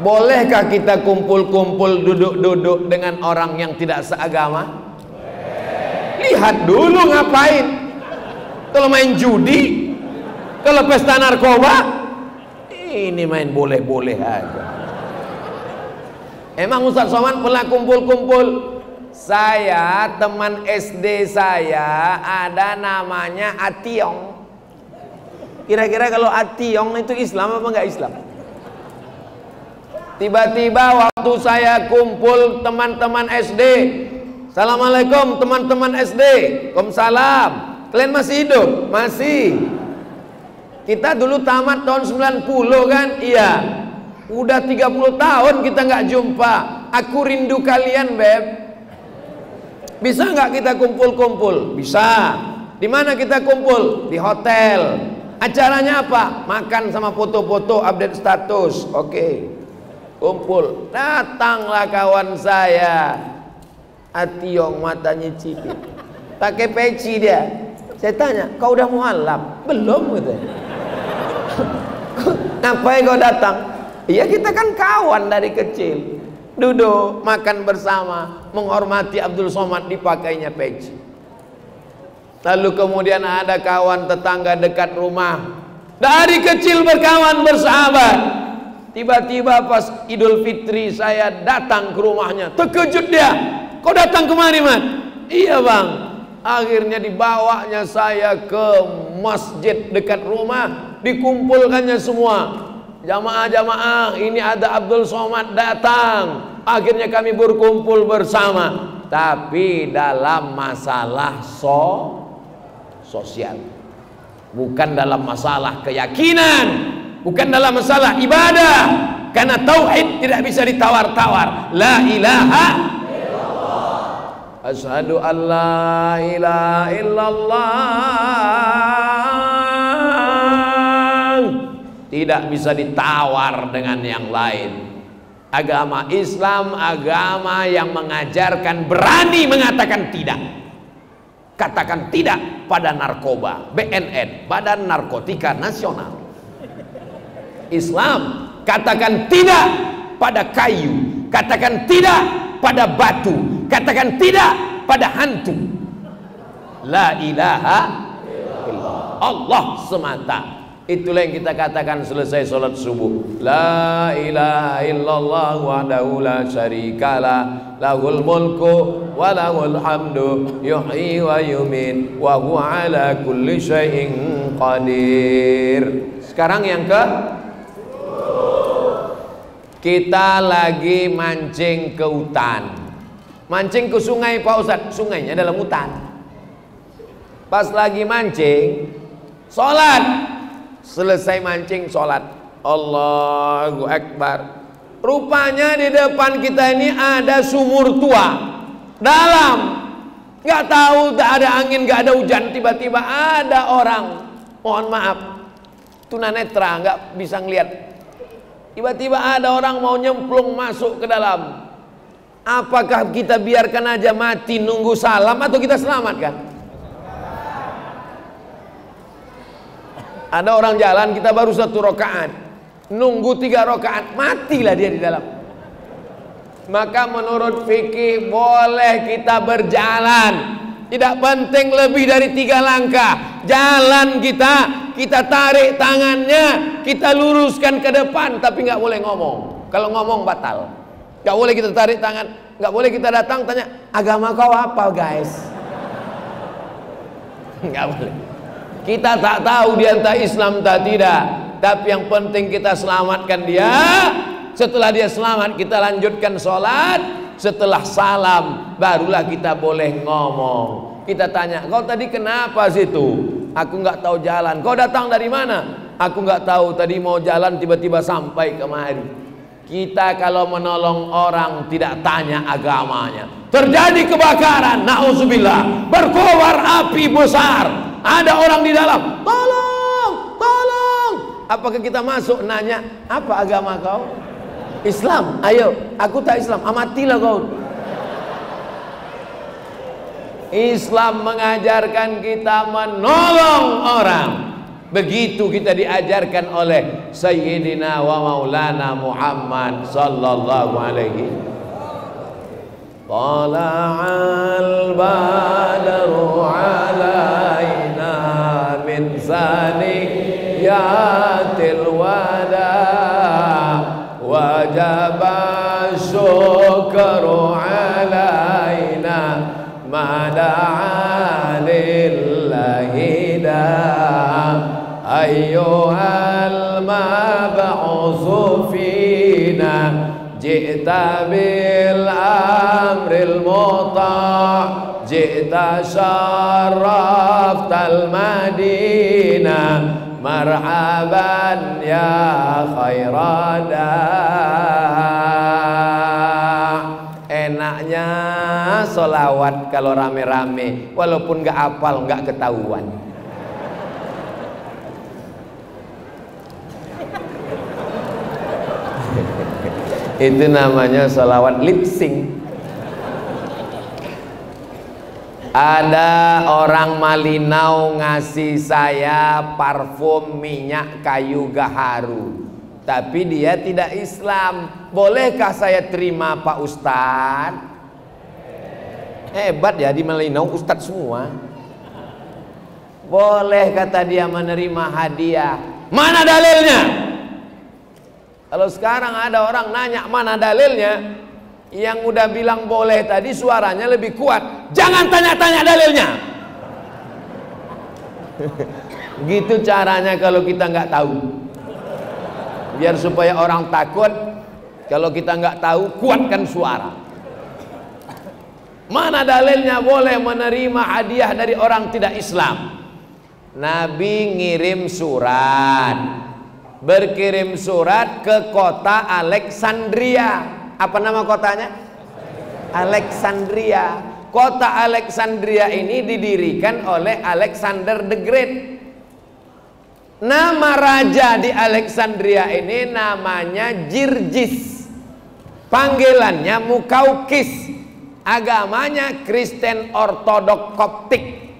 Bolehkah kita kumpul-kumpul, duduk-duduk dengan orang yang tidak seagama? lihat dulu ngapain. Kalau main judi, kalau pesta narkoba, ini main boleh-boleh aja. Emang Ustaz Somad pernah kumpul-kumpul? Saya, teman SD saya ada namanya Ationg. Kira-kira kalau Ationg itu Islam apa enggak Islam? Tiba-tiba waktu saya kumpul teman-teman SD, Assalamualaikum teman-teman SD. Waalaikumsalam. Kalian masih hidup? Masih. Kita dulu tamat tahun 90 kan? Iya. Udah 30 tahun kita nggak jumpa. Aku rindu kalian, Beb. Bisa nggak kita kumpul-kumpul? Bisa. Di mana kita kumpul? Di hotel. Acaranya apa? Makan sama foto-foto, update status. Oke. Kumpul. Datanglah kawan saya. Ationg matanya cipit, pakai peci dia. Saya tanya, kau udah mualaf? Belum gitu. Ngapain kau datang? Iya, kita kan kawan dari kecil. Duduk makan bersama, menghormati Abdul Somad, dipakainya peci. Lalu kemudian ada kawan tetangga dekat rumah, dari kecil berkawan bersahabat. Tiba-tiba pas Idul Fitri saya datang ke rumahnya, terkejut dia. Kau datang kemari, Man? Iya, Bang. Akhirnya dibawanya saya ke masjid dekat rumah, dikumpulkannya semua. Jamaah-jamaah, ini ada Abdul Somad datang. Akhirnya kami berkumpul bersama. Tapi dalam masalah sosial, bukan dalam masalah keyakinan, bukan dalam masalah ibadah. Karena tauhid tidak bisa ditawar-tawar. La ilaha Asyhadu an la ilaha illallah. Tidak bisa ditawar dengan yang lain. Agama Islam, agama yang mengajarkan berani mengatakan tidak. Katakan tidak pada narkoba. BNN, Badan Narkotika Nasional. Islam katakan tidak pada kayu, katakan tidak pada batu, katakan tidak pada hantu. La ilaha illallah, Allah semata. Itulah yang kita katakan selesai sholat subuh. La ilaha illallah wahdahu la syarikalah, lahul mulku wa lahul hamdu, yuhyi wa yumiit wa huwa ala kulli syai'in qadir. Sekarang yang kita lagi mancing ke hutan, mancing ke sungai Pak Ustadz, sungainya dalam hutan. Pas lagi mancing, sholat, selesai mancing sholat, Allahu Akbar. Rupanya di depan kita ini ada sumur tua, dalam, nggak tahu, tak ada angin, nggak ada hujan, tiba-tiba ada orang, mohon maaf, tunanetra, nggak bisa ngelihat. Tiba-tiba ada orang mau nyemplung masuk ke dalam. Apakah kita biarkan aja mati nunggu salam atau kita selamatkan? Ada orang jalan, kita baru 1 rakaat, nunggu 3 rakaat, matilah dia di dalam. Maka menurut fikih boleh kita berjalan, tidak penting lebih dari 3 langkah. Jalan kita tarik tangannya, kita luruskan ke depan, tapi nggak boleh ngomong. Kalau ngomong batal. Nggak boleh kita tarik tangan, nggak boleh kita datang tanya, agama kau apa guys? Nggak boleh. Kita tak tahu dia entah Islam tak tidak, tapi yang penting kita selamatkan dia. Setelah dia selamat, kita lanjutkan sholat. Setelah salam, barulah kita boleh ngomong. Kita tanya, kau tadi kenapa situ? Aku nggak tahu jalan. Kau datang dari mana? Aku nggak tahu, tadi mau jalan tiba-tiba sampai kemari. Kita kalau menolong orang tidak tanya agamanya. Terjadi kebakaran, na'udzubillah, berkobar api besar, ada orang di dalam, tolong, tolong. Apakah kita masuk nanya, apa agama kau? Islam. Ayo, aku tak Islam, amatilah kau. Islam mengajarkan kita menolong orang. Begitu kita diajarkan oleh Sayyidina wa Maulana Muhammad sallallahu alaihi. Tala'al badru tahiyyatil wada wajaba syukru alaina ma da'a lillahi da ayyuhal mab'utsu fina ji'ta bil amril muta' ji'ta syarraftal madinah marhaban ya khairada. Enaknya solawat kalau rame-rame, walaupun gak hafal gak ketahuan. Itu namanya solawat lip sync. Ada orang Malinau ngasih saya parfum minyak kayu gaharu, tapi dia tidak Islam. Bolehkah saya terima Pak Ustadz? Hebat ya, di Malinau Ustadz semua. Boleh kata dia menerima hadiah. Mana dalilnya? Kalau sekarang ada orang nanya mana dalilnya, yang udah bilang boleh tadi suaranya lebih kuat. Jangan tanya-tanya dalilnya. Gitu caranya kalau kita nggak tahu. Biar supaya orang takut. Kalau kita nggak tahu, kuatkan suara. Mana dalilnya boleh menerima hadiah dari orang tidak Islam? Nabi ngirim surat, berkirim surat ke kota Alexandria. Apa nama kotanya? Alexandria. Kota Alexandria ini didirikan oleh Alexander the Great. Nama raja di Alexandria ini namanya Jirjis. Panggilannya Mukaukis. Agamanya Kristen Ortodok Koptik.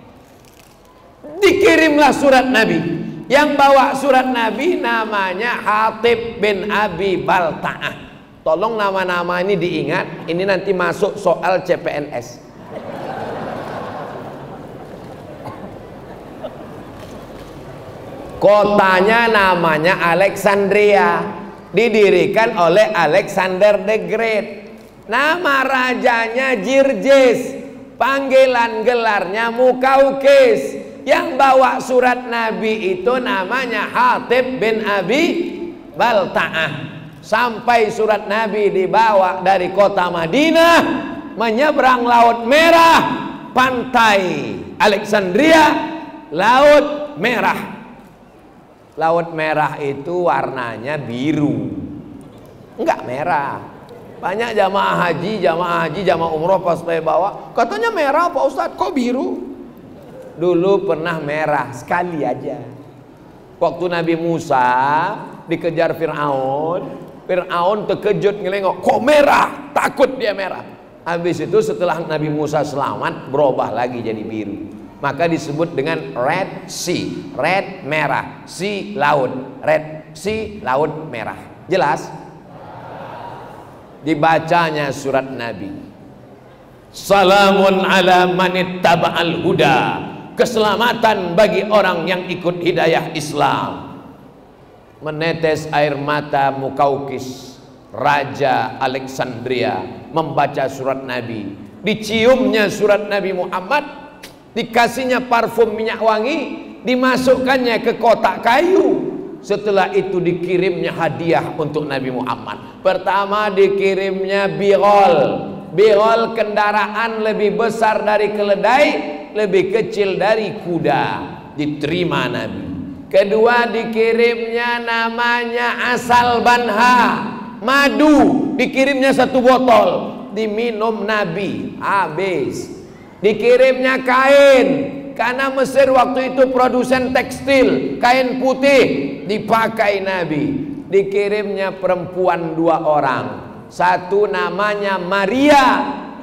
Dikirimlah surat Nabi. Yang bawa surat Nabi namanya Hatib bin Abi Balta'ah. Tolong nama-nama ini diingat. Ini nanti masuk soal CPNS. Kotanya namanya Alexandria, didirikan oleh Alexander the Great. Nama rajanya Jirjis, panggilan gelarnya Mukaukis. Yang bawa surat Nabi itu namanya Hatib bin Abi Balta'ah. Sampai surat Nabi dibawa dari kota Madinah, menyeberang Laut Merah, pantai Alexandria, Laut Merah. Laut Merah itu warnanya biru, enggak merah. Banyak jamaah haji, jamaah umroh pas saya bawa, katanya merah Pak Ustadz, kok biru? Dulu pernah merah sekali aja. Waktu Nabi Musa dikejar Fir'aun, Fir'aun terkejut ngelengok, kok merah? Takut dia merah. Habis itu setelah Nabi Musa selamat, berubah lagi jadi biru. Maka disebut dengan Red Sea. Red merah, sea laut. Red Sea laut merah. Jelas? Dibacanya surat Nabi. Salamun ala manittaba'al huda. Keselamatan bagi orang yang ikut hidayah Islam. Menetes air mata Mukaukis, Raja Alexandria, membaca surat Nabi. Diciumnya surat Nabi Muhammad, dikasihnya parfum minyak wangi, dimasukkannya ke kotak kayu. Setelah itu dikirimnya hadiah untuk Nabi Muhammad. Pertama dikirimnya birol. Birol kendaraan lebih besar dari keledai, lebih kecil dari kuda. Diterima Nabi. Kedua dikirimnya namanya asal banha, madu, dikirimnya 1 botol, diminum Nabi, habis. Dikirimnya kain, karena Mesir waktu itu produsen tekstil, kain putih, dipakai Nabi. Dikirimnya perempuan 2 orang, satu namanya Maria,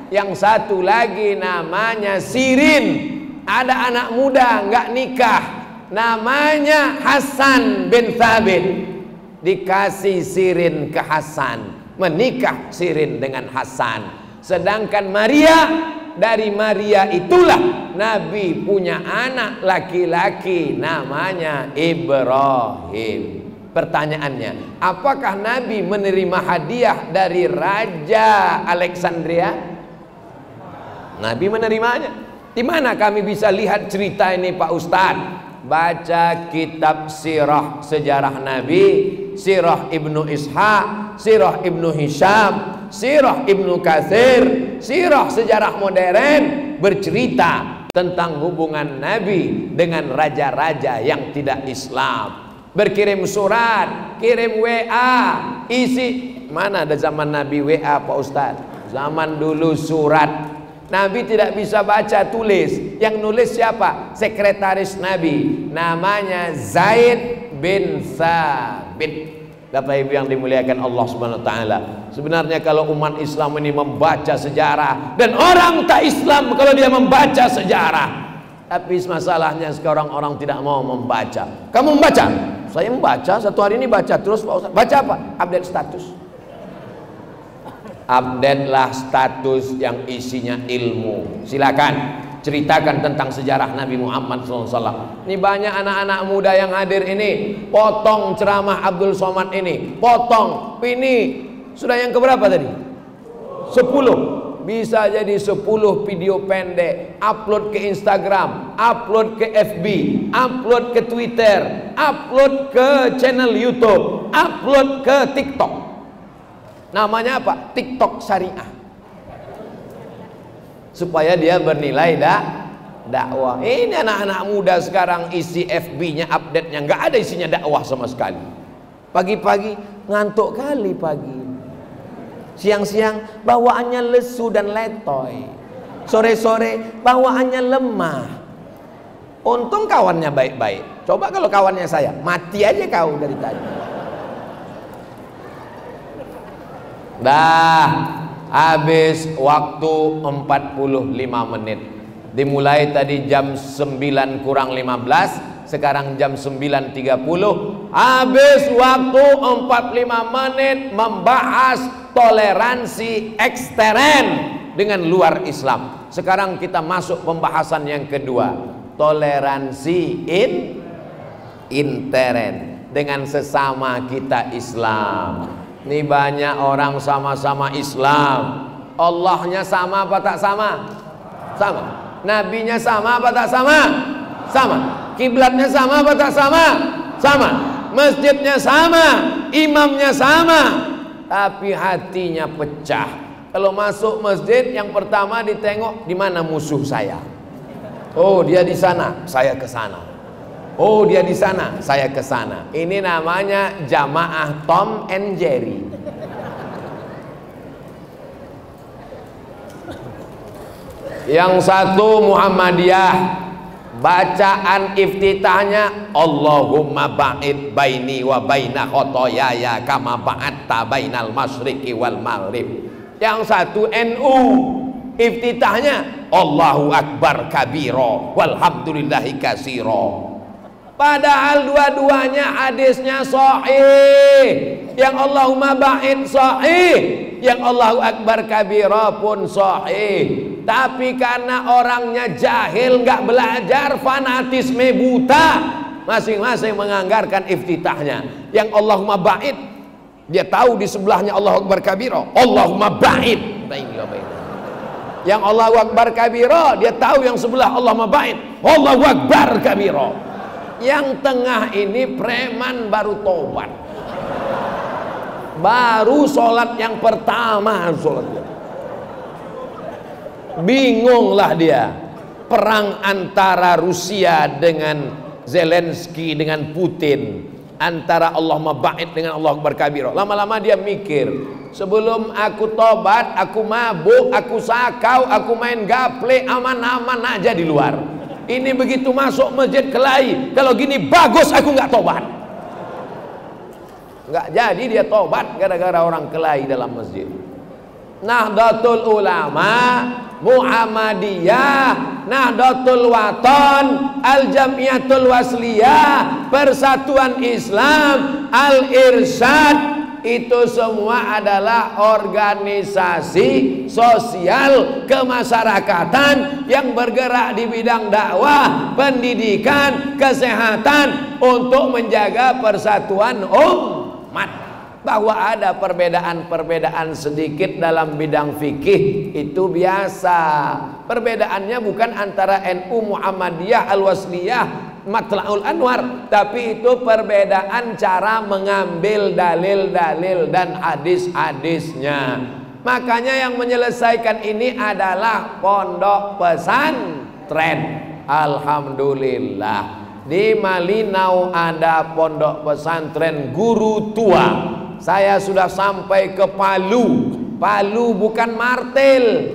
yang satu lagi namanya Sirin. Ada anak muda nggak nikah, namanya Hasan bin Thabit. Dikasih Sirin ke Hasan, menikah Sirin dengan Hasan. Sedangkan Maria dari Maria itulah Nabi punya anak laki-laki namanya Ibrahim. Pertanyaannya, apakah Nabi menerima hadiah dari Raja Alexandria? Nabi menerimanya. Di mana kami bisa lihat cerita ini Pak Ustadz? Baca kitab sirah sejarah Nabi, sirah Ibnu Ishaq, sirah Ibnu Hisham, sirah Ibnu Katsir, sirah sejarah modern bercerita tentang hubungan Nabi dengan raja-raja yang tidak Islam. Berkirim surat, kirim WA, isi. Mana ada zaman Nabi WA Pak Ustadz? Zaman dulu surat. Nabi tidak bisa baca tulis. Yang nulis siapa? Sekretaris Nabi, namanya Zaid bin Thabit. Bapak Ibu yang dimuliakan Allah Subhanahu wa taala. Sebenarnya kalau umat Islam ini membaca sejarah, dan orang tak Islam kalau dia membaca sejarah. Tapi masalahnya sekarang orang tidak mau membaca. Kamu membaca? Saya membaca, satu hari ini baca terus Pak Ustaz. Baca apa? Update status. Update lah status yang isinya ilmu. Silakan ceritakan tentang sejarah Nabi Muhammad SAW. Ini banyak anak-anak muda yang hadir ini. Potong ceramah Abdul Somad ini, potong. Ini sudah yang keberapa tadi? 10. Bisa jadi 10 video pendek, upload ke Instagram, upload ke FB, upload ke Twitter, upload ke channel YouTube, upload ke TikTok. Namanya apa? TikTok syariah. Supaya dia bernilai dakwah. Ini anak-anak muda sekarang isi FB-nya, update-nya nggak ada isinya dakwah sama sekali. Pagi-pagi ngantuk kali pagi. Siang-siang bawaannya lesu dan letoy. Sore-sore bawaannya lemah. Untung kawannya baik-baik. Coba kalau kawannya saya, mati aja kau dari tadi. Dah habis waktu 45 menit. Dimulai tadi jam 9 kurang 15, sekarang jam 9.30. Habis waktu 45 menit membahas toleransi ekstern dengan luar Islam. Sekarang kita masuk pembahasan yang kedua, toleransi intern dengan sesama kita Islam. Ini banyak orang sama-sama Islam. Allahnya sama apa tak sama? Sama. Nabinya sama apa tak sama? Sama. Kiblatnya sama apa tak sama? Sama. Masjidnya sama, imamnya sama, tapi hatinya pecah. Kalau masuk masjid yang pertama ditengok di mana musuh saya. Oh, dia di sana, saya ke sana. Oh, dia di sana, saya ke sana. Ini namanya jamaah Tom and Jerry. Yang satu Muhammadiyah, bacaan iftitahnya Allahumma ba'id baini wa baina khotoyaya kama ba'atta bainal masyriqi wal maghrib. Yang satu NU, iftitahnya Allahu akbar kabiro walhamdulillahi kasiro. Padahal dua-duanya hadisnya sahih. Yang Allahumma ba'id sahih, yang Allahu akbar kabiro pun sahih. Tapi karena orangnya jahil, nggak belajar, fanatisme buta, masing-masing menganggarkan iftitahnya. Yang Allahumma ba'id, dia tahu di sebelahnya Allahu akbar kabiro, Allahumma ba'id. Yang Allahu akbar kabiro, dia tahu yang sebelah Allahumma ba'id, Allahu akbar kabiro. Yang tengah ini preman baru tobat, baru sholat yang pertama sholatnya. Bingunglah dia. Perang antara Rusia dengan Zelensky dengan Putin, antara Allahumma ba'id dengan Allahu akbar kabiro. Lama-lama dia mikir, sebelum aku tobat, aku mabuk, aku sakau, aku main gaple, aman-aman aja di luar. Ini begitu masuk masjid kelahi, kalau gini bagus aku nggak tobat. Nggak jadi dia tobat gara-gara orang kelahi dalam masjid. Nahdlatul Ulama, Muhammadiyah, Nahdlatul Wathon, Al-Jamiyatul Wasliyah, Persatuan Islam, Al-Irsyad, itu semua adalah organisasi sosial kemasyarakatan yang bergerak di bidang dakwah, pendidikan, kesehatan untuk menjaga persatuan umat. Bahwa ada perbedaan-perbedaan sedikit dalam bidang fikih itu biasa. Perbedaannya bukan antara NU Muhammadiyah Al-Wasliyah Matla'ul Anwar, tapi itu perbedaan cara mengambil dalil-dalil dan hadis-hadisnya. Makanya yang menyelesaikan ini adalah pondok pesantren. Alhamdulillah, di Malinau ada pondok pesantren Guru Tua. Saya sudah sampai ke Palu. Palu bukan Martil,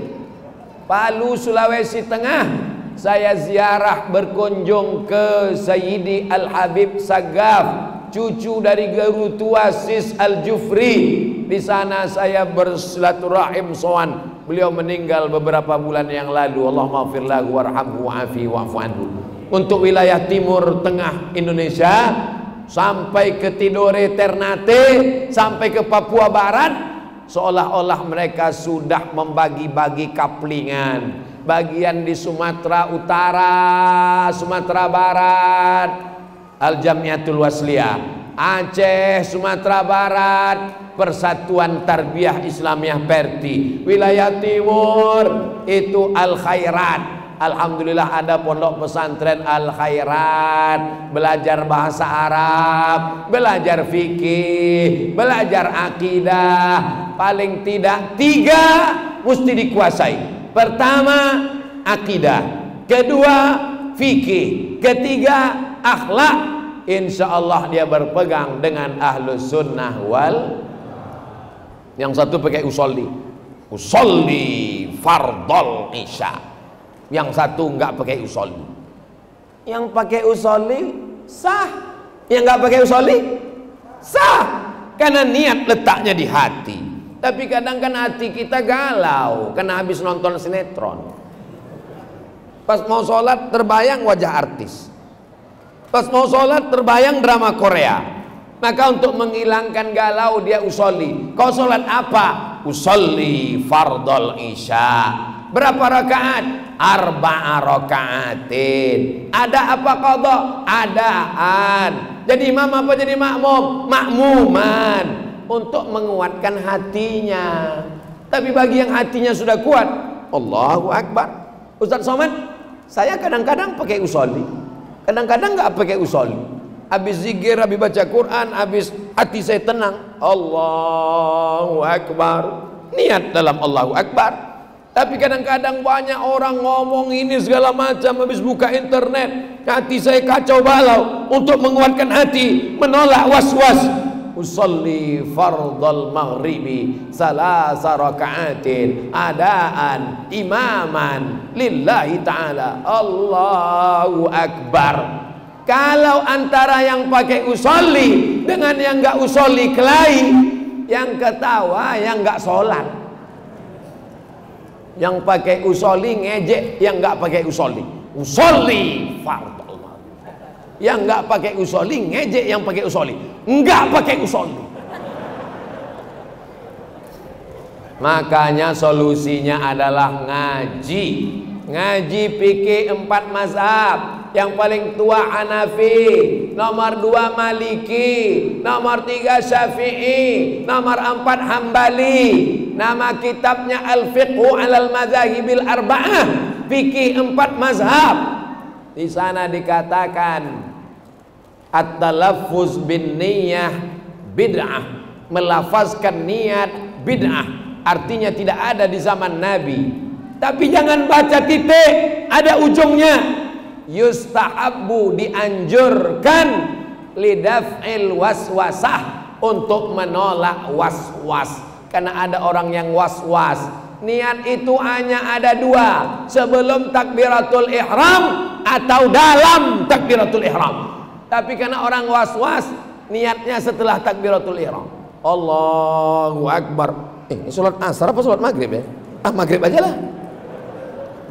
Palu Sulawesi Tengah. Saya ziarah berkunjung ke Sayyidi Al-Habib Sagaf, cucu dari Guru Tua Sis Al-Jufri. Di sana saya bersilaturahim sowan. Beliau meninggal beberapa bulan yang lalu. Allahumma ighfir lahu warhamhu wa'afi wa'fu anhu. Untuk wilayah timur tengah Indonesia sampai ke Tidore Ternate, sampai ke Papua Barat, seolah-olah mereka sudah membagi-bagi kaplingan. Bagian di Sumatera Utara, Sumatera Barat, Al-Jamiatul Wasliyah. Aceh, Sumatera Barat, Persatuan Tarbiyah Islamiyah Perti. Wilayah timur itu Al-Khairat. Alhamdulillah ada pondok pesantren Al-Khairat, belajar bahasa Arab, belajar fikih, belajar akidah. Paling tidak 3 mesti dikuasai. Pertama akidah, kedua fikih, ketiga akhlak. Insya Allah dia berpegang dengan ahlus sunnah wal. Yang satu pakai usolli fardol isya. Yang satu enggak pakai usolli. Yang pakai usolli sah, yang enggak pakai usolli sah, karena niat letaknya di hati. Tapi kadang kan hati kita galau karena habis nonton sinetron. Pas mau sholat terbayang wajah artis, pas mau sholat terbayang drama Korea. Maka untuk menghilangkan galau dia usolli. Kau sholat apa? Usolli fardol isya. Berapa rakaat? 4 rakaatin. Ada apa qadha? Adaan. Jadi imam apa jadi makmum? Makmuman, untuk menguatkan hatinya. Tapi bagi yang hatinya sudah kuat, Allahu Akbar. Ustaz Somad, saya kadang-kadang pakai usolli, kadang-kadang nggak pakai usolli. Habis zikir, habis baca Quran, habis hati saya tenang, Allahu Akbar, niat dalam Allahu Akbar. Tapi kadang-kadang banyak orang ngomong ini segala macam, habis buka internet, hati saya kacau balau. Untuk menguatkan hati, menolak was-was, usolli fardal maghribi 3 rakaatin adaan imaman lillahi ta'ala. Allahu Akbar. Kalau antara yang pakai usolli dengan yang enggak usolli kelahi, yang ketawa yang enggak sholat. Yang pakai usolli ngejek yang enggak pakai usolli. Usolli fardal maghrib. Yang enggak pakai usolli ngejek yang pakai usolli. Enggak pakai usolli. Makanya solusinya adalah ngaji. Ngaji fikih 4 mazhab. Yang paling tua Hanafi, nomor 2 Maliki, nomor 3 Syafi'i, nomor 4 Hambali. Nama kitabnya Al-Fiqhu 'alal Madzahibil Arba'ah, fikih 4 mazhab. Di sana dikatakan at-talaffuz bin niyyah bid'ah, melafazkan niat bid'ah, artinya tidak ada di zaman Nabi. Tapi jangan baca titik, ada ujungnya. Yustahabbu, dianjurkan, lidaf'il waswasah, untuk menolak was-was. Karena ada orang yang was-was. Niat itu hanya ada 2, sebelum takbiratul ihram atau dalam takbiratul ihram. Tapi karena orang was-was, niatnya setelah takbiratul ihram. Allahu Akbar. Ini sholat asar apa sholat maghrib ya? Maghrib aja lah.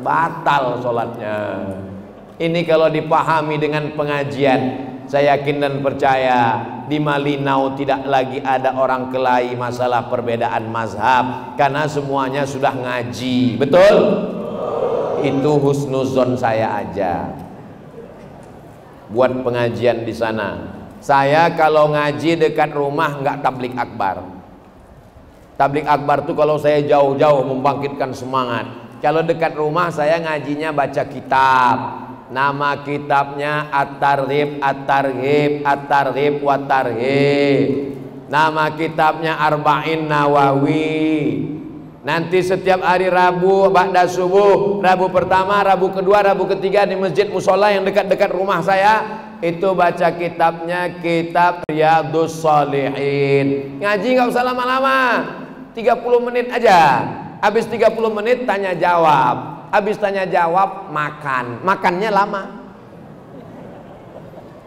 Batal sholatnya. Ini kalau dipahami dengan pengajian, saya yakin dan percaya di Malinau tidak lagi ada orang kelahi masalah perbedaan mazhab karena semuanya sudah ngaji. Betul? Itu husnuzon saya aja buat pengajian di sana. Saya kalau ngaji dekat rumah nggak tablik akbar. Tablik akbar tuh kalau saya jauh-jauh membangkitkan semangat. Kalau dekat rumah saya ngajinya baca kitab. Nama kitabnya At-Targhib, At-Targhib, At-Targhib wa Targhib. Nama kitabnya Arba'in Nawawi. Nanti setiap hari Rabu ba'da subuh, Rabu pertama, Rabu kedua, Rabu ketiga di masjid musola yang dekat-dekat rumah saya, itu baca kitabnya kitab Riyadhus Shalihin. Ngaji nggak usah lama-lama, 30 menit aja. Habis 30 menit tanya jawab. Habis tanya jawab makan. Makannya lama.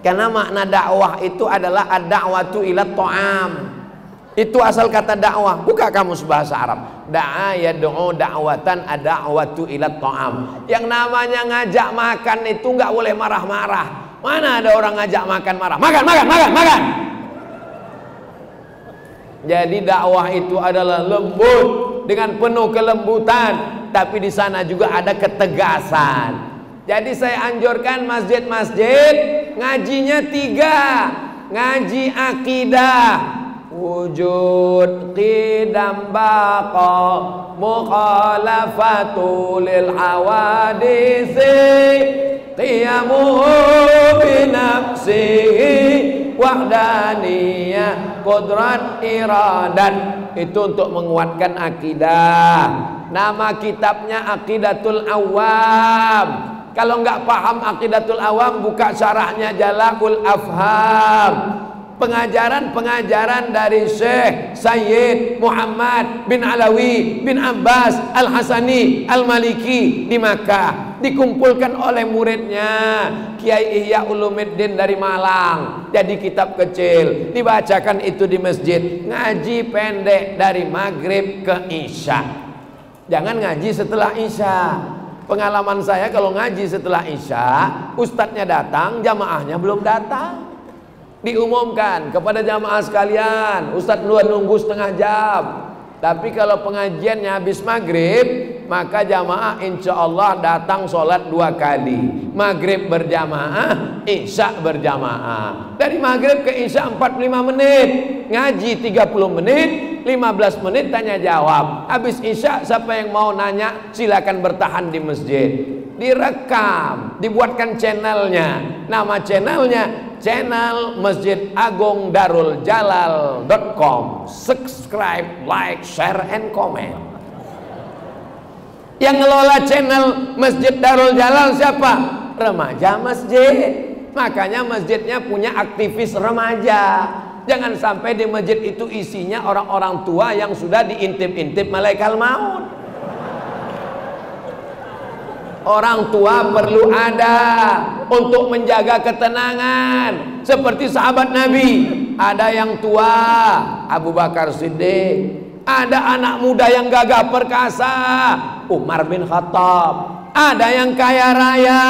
Karena makna dakwah itu adalah ad-da'watu ila ta'am. Itu asal kata dakwah. Buka kamus bahasa Arab. Da'a yad'u da'watan ad-da'watu ila ta'am. Yang namanya ngajak makan itu nggak boleh marah-marah. Mana ada orang ngajak makan marah? Makan, makan, makan, makan. Jadi dakwah itu adalah lembut dengan penuh kelembutan, tapi di sana juga ada ketegasan. Jadi saya anjurkan masjid-masjid ngajinya 3. Ngaji akidah, wujud qidam baqa mukhalafatu lil hawadisi qiyamuhu binafsihi wahdaniyah qudrat iradat. Itu untuk menguatkan akidah. Nama kitabnya Aqidatul Awam. Kalau nggak paham Aqidatul Awam, buka syarahnya Jala'ul Afham. Pengajaran-pengajaran dari Syekh Sayyid Muhammad bin Alawi bin Abbas Al-Hasani Al-Maliki di Makkah, dikumpulkan oleh muridnya Kiai Ihya Ulumuddin dari Malang. Jadi kitab kecil, dibacakan itu di masjid. Ngaji pendek dari maghrib ke isya. Jangan ngaji setelah isya. Pengalaman saya kalau ngaji setelah isya, ustadznya datang, jamaahnya belum datang. Diumumkan kepada jamaah sekalian, ustadz nunggu setengah jam. Tapi kalau pengajiannya habis maghrib, maka jamaah insya Allah datang sholat 2 kali. Maghrib berjamaah, isya berjamaah. Dari maghrib ke isya 45 menit, ngaji 30 menit, 15 menit tanya jawab. Habis isya siapa yang mau nanya silakan bertahan di masjid. Direkam, dibuatkan channelnya. Nama channelnya channel Masjid Agung Darul Jalal.com. Subscribe, like, share, and comment. Yang ngelola channel Masjid Darul Jalal siapa? Remaja masjid. Makanya masjidnya punya aktivis remaja. Jangan sampai di masjid itu isinya orang-orang tua yang sudah diintip-intip malaikat maut. Orang tua perlu ada untuk menjaga ketenangan. Seperti sahabat Nabi, ada yang tua Abu Bakar Siddiq, ada anak muda yang gagah perkasa Umar bin Khattab, ada yang kaya raya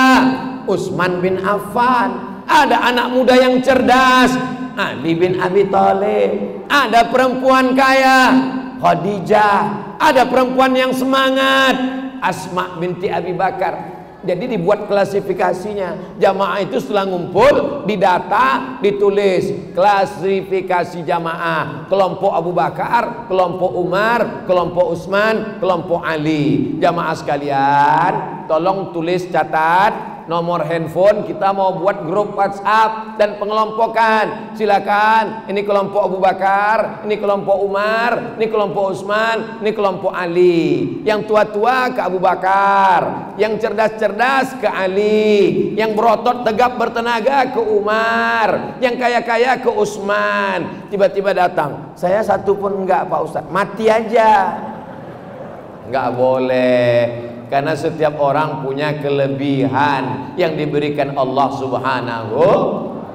Utsman bin Affan, ada anak muda yang cerdas Ali bin Abi Thalib, ada perempuan kaya Khadijah, ada perempuan yang semangat Asma binti Abi Bakar. Jadi dibuat klasifikasinya. Jamaah itu setelah ngumpul, didata, ditulis klasifikasi jamaah. Kelompok Abu Bakar, kelompok Umar, kelompok Utsman, kelompok Ali. Jamaah sekalian, tolong tulis, catat nomor handphone. Kita mau buat grup WhatsApp dan pengelompokan. Silakan, ini kelompok Abu Bakar, ini kelompok Umar, ini kelompok Utsman, ini kelompok Ali. Yang tua-tua ke Abu Bakar, yang cerdas-cerdas ke Ali, yang berotot tegap bertenaga ke Umar, yang kaya-kaya ke Utsman. Tiba-tiba datang, saya satu pun enggak Pak Ustadz, mati aja. Enggak boleh. Karena setiap orang punya kelebihan yang diberikan Allah Subhanahu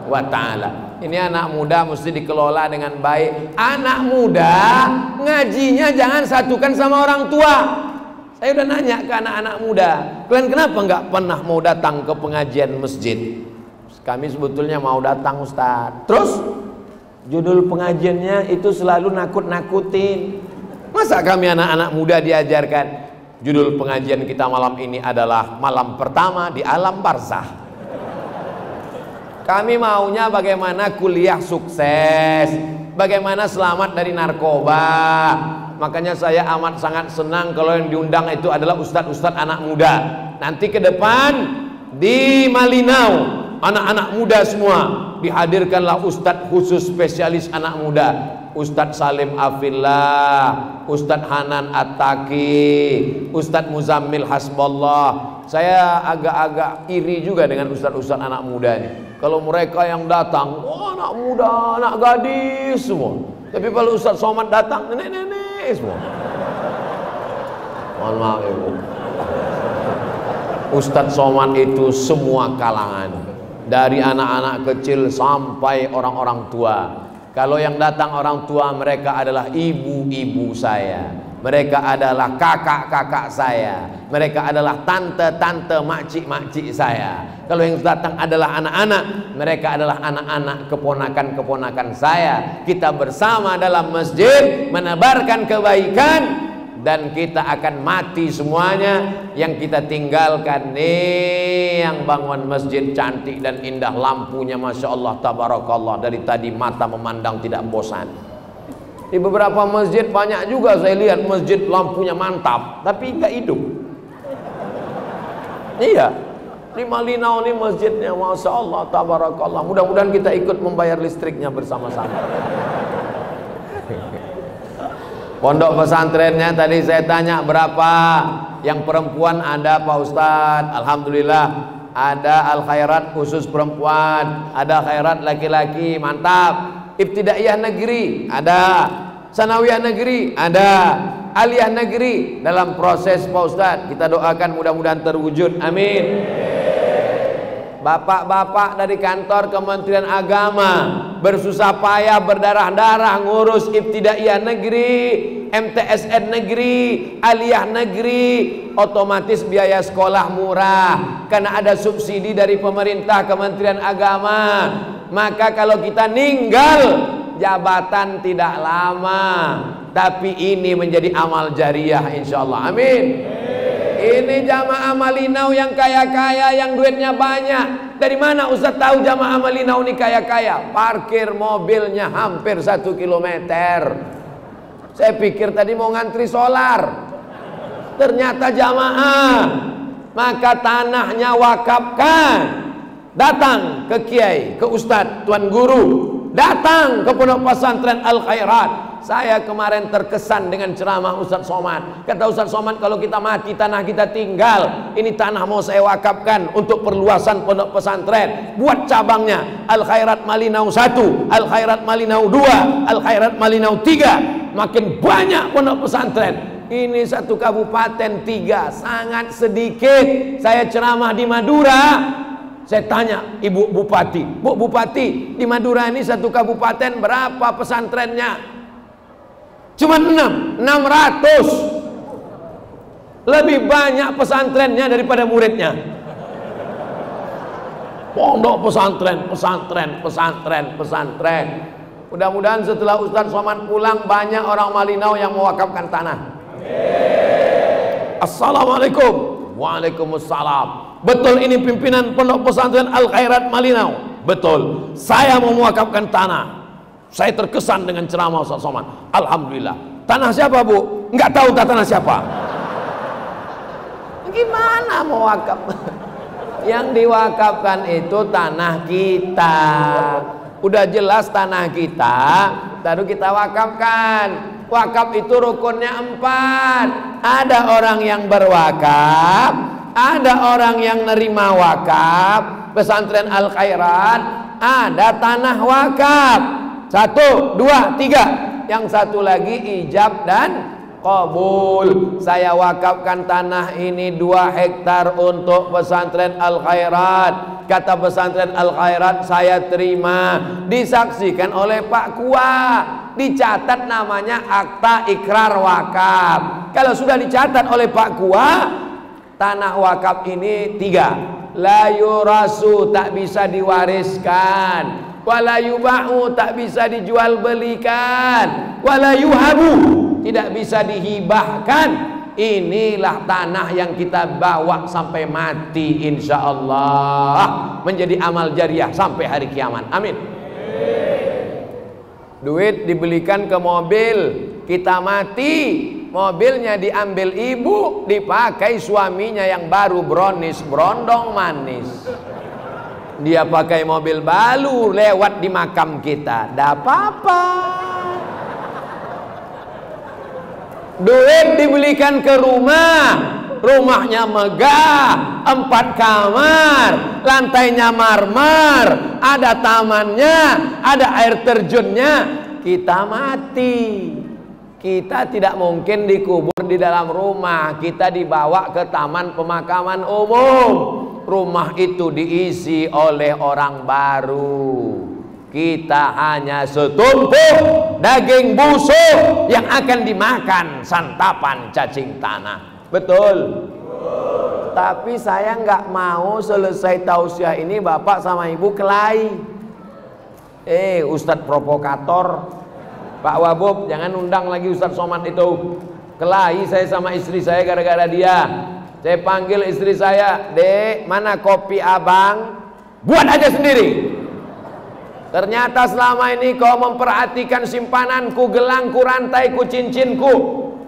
wa ta'ala. Ini anak muda mesti dikelola dengan baik. Anak muda ngajinya jangan satukan sama orang tua. Saya udah nanya ke anak-anak muda, kalian kenapa nggak pernah mau datang ke pengajian masjid? Kami sebetulnya mau datang Ustaz. Terus Judul pengajiannya itu selalu nakut-nakutin. Masa kami anak-anak muda diajarkan judul pengajian kita malam ini adalah malam pertama di alam barzah. Kami maunya bagaimana kuliah sukses, bagaimana selamat dari narkoba. Makanya saya amat sangat senang kalau yang diundang itu adalah ustadz-ustadz anak muda. Nanti ke depan di Malinau anak-anak muda semua dihadirkanlah ustadz khusus spesialis anak muda, Ustadz Salim Afillah, Ustadz Hanan At-Taki, Ustadz Muzammil Hasballah. Saya agak-agak iri juga dengan ustadz-ustadz anak muda ini. Kalau mereka yang datang, wah anak muda, anak gadis semua. Tapi kalau Ustadz Somad datang, nenek-nenek semua. Mohon maaf ibu. Ustadz Somad itu semua kalangan, dari anak-anak kecil sampai orang-orang tua. Kalau yang datang orang tua, mereka adalah ibu-ibu saya, mereka adalah kakak-kakak saya, mereka adalah tante-tante, makcik-makcik saya. Kalau yang datang adalah anak-anak, mereka adalah anak-anak keponakan-keponakan saya. Kita bersama dalam masjid menebarkan kebaikan, dan kita akan mati semuanya. Yang kita tinggalkan nih, yang bangun masjid cantik dan indah, lampunya masya Allah tabarakallah, dari tadi mata memandang tidak bosan. Di beberapa masjid banyak juga saya lihat masjid lampunya mantap tapi nggak hidup. Iya, di Malinau ini masjidnya masya Allah tabarakallah. Mudah-mudahan kita ikut membayar listriknya bersama-sama. Pondok pesantrennya tadi saya tanya berapa. Yang perempuan ada Pak Ustadz, alhamdulillah. Ada Al Khairat khusus perempuan, ada Khairat laki-laki, mantap. Ibtidaiyah negeri ada, Sanawiyah negeri ada, Aliyah negeri dalam proses Pak Ustadz. Kita doakan mudah-mudahan terwujud, amin. Bapak-bapak dari kantor Kementerian Agama bersusah payah berdarah-darah ngurus Ibtidaiyah negeri, MTSN negeri, Aliyah negeri, otomatis biaya sekolah murah karena ada subsidi dari pemerintah Kementerian Agama. Maka kalau kita ninggal jabatan tidak lama, tapi ini menjadi amal jariah insyaallah, amin. Ini jamaah Malinau yang kaya-kaya, yang duitnya banyak. Dari mana Ustaz tahu jamaah Malinau ini kaya-kaya? Parkir mobilnya hampir 1 kilometer. Saya pikir tadi mau ngantri solar, ternyata jamaah. Maka tanahnya wakafkan. Datang ke kiai, ke ustadz, tuan guru, datang ke pondok pesantren Al Khairat. Saya kemarin terkesan dengan ceramah Ustadz Somad. Kata Ustadz Somad, kalau kita mati tanah kita tinggal, ini tanah mau saya wakafkan untuk perluasan pondok pesantren. Buat cabangnya Al Khairat Malinau 1, Al Khairat Malinau 2, Al Khairat Malinau 3. Makin banyak pondok pesantren. Ini 1 kabupaten 3, sangat sedikit. Saya ceramah di Madura. Saya tanya Ibu Bupati, Bu Bupati, di Madura ini 1 kabupaten berapa pesantrennya? Cuma 600. Lebih banyak pesantrennya daripada muridnya. Pondok pesantren, pesantren. Mudah-mudahan setelah Ustadz Somad pulang, banyak orang Malinau yang mewakafkan tanah. Assalamualaikum. Waalaikumsalam. Betul ini pimpinan pondok pesantren Al Khairat Malinau? Betul. Saya mau mewakafkan tanah. Saya terkesan dengan ceramah Ustadz Somad. Alhamdulillah. Tanah siapa Bu? Enggak tahu tanah siapa. Gimana mau wakaf? Yang diwakafkan itu tanah kita. Udah jelas tanah kita, baru kita wakafkan. Wakaf itu rukunnya 4. Ada orang yang berwakaf, ada orang yang nerima wakaf. Pesantren Al Khairat ada tanah wakaf. 1, 2, 3. Yang satu lagi ijab dan qabul. Saya wakafkan tanah ini 2 hektar untuk pesantren Al Khairat. Kata pesantren Al Khairat, saya terima. Disaksikan oleh Pak Kua. Dicatat namanya akta ikrar wakaf. Kalau sudah dicatat oleh Pak Kua, tanah wakaf ini 3. La yurasu, tak bisa diwariskan. wala yuba'u, tak bisa dijual belikan, wala yuhabu, tidak bisa dihibahkan. Inilah tanah yang kita bawa sampai mati, insya Allah menjadi amal jariah sampai hari kiamat. Amin. Duit dibelikan ke mobil, kita mati, mobilnya diambil ibu, dipakai suaminya yang baru bronis brondong manis. Dia pakai mobil baru lewat di makam kita, dah apa-apa. Duit dibelikan ke rumah, rumahnya megah, 4 kamar, lantainya marmer, ada tamannya, ada air terjunnya. Kita mati, kita tidak mungkin dikubur di dalam rumah, kita dibawa ke taman pemakaman umum. Rumah itu diisi oleh orang baru. Kita hanya setumpuk daging busuk yang akan dimakan santapan cacing tanah. Betul? Tapi saya nggak mau selesai tausiah ini bapak sama ibu kelahi. Ustadz provokator, Pak Wabub, jangan undang lagi Ustadz Somad itu. Kelahi saya sama istri saya gara-gara dia. Saya panggil istri saya, Dek, mana kopi abang? Buat aja sendiri. Ternyata selama ini kau memperhatikan simpananku, gelangku, rantaiku, cincinku.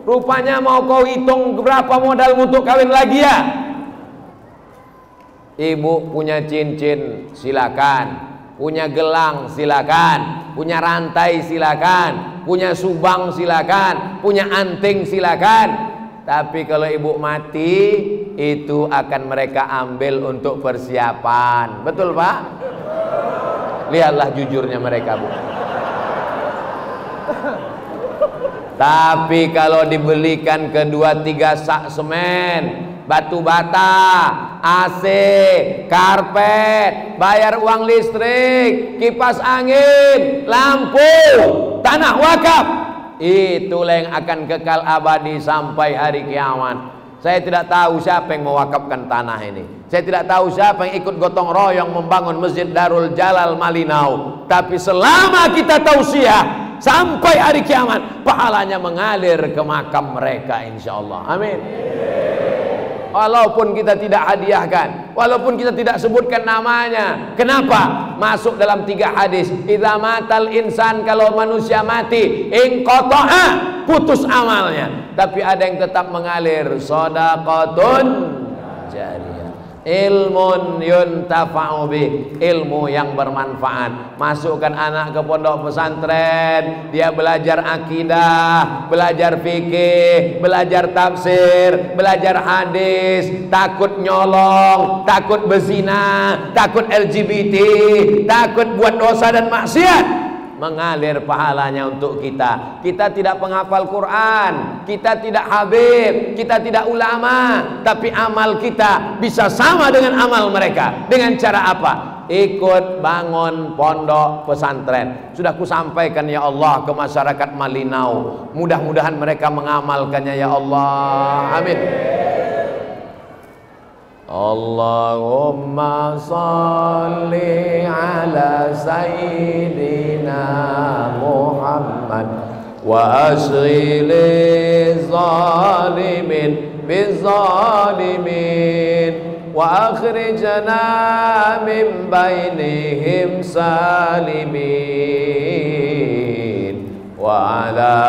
Rupanya mau kau hitung berapa modal untuk kawin lagi ya? Ibu punya cincin, silakan. Punya gelang, silakan. Punya rantai, silakan. Punya subang, silakan. Punya anting, silakan. Tapi kalau ibu mati, itu akan mereka ambil untuk persiapan. Betul Pak? Lihatlah jujurnya mereka, Bu. Tapi kalau dibelikan kedua 3 sak semen, batu bata, AC, karpet, bayar uang listrik, kipas angin, lampu, tanah wakaf, itulah yang akan kekal abadi sampai hari kiamat. Saya tidak tahu siapa yang mewakafkan tanah ini. Saya tidak tahu siapa yang ikut gotong royong membangun Masjid Darul Jalal Malinau. Tapi selama kita tausiah sampai hari kiamat, pahalanya mengalir ke makam mereka, insya Allah. Amin. Walaupun kita tidak hadiahkan, walaupun kita tidak sebutkan namanya. Kenapa? Masuk dalam 3 hadis. Idza matal insan, kalau manusia mati, inqata'a, putus amalnya. Tapi ada yang tetap mengalir. Shadaqatun jariyah, ilmun yuntafa'u bih, ilmu yang bermanfaat. Masukkan anak ke pondok pesantren, dia belajar akidah, belajar fikih, belajar tafsir, belajar hadis, takut nyolong, takut berzina, takut LGBT, takut buat dosa dan maksiat. Mengalir pahalanya untuk kita. Kita tidak penghafal Quran, kita tidak habib, kita tidak ulama, tapi amal kita bisa sama dengan amal mereka. Dengan cara apa? Ikut bangun pondok pesantren. Sudah kusampaikan ya Allah ke masyarakat Malinau. Mudah-mudahan mereka mengamalkannya ya Allah. Amin. Allahumma salli ala sayyidina Muhammad wa ashghili zalimin bizalimin wa akhrijna min bainihim salimin wa ala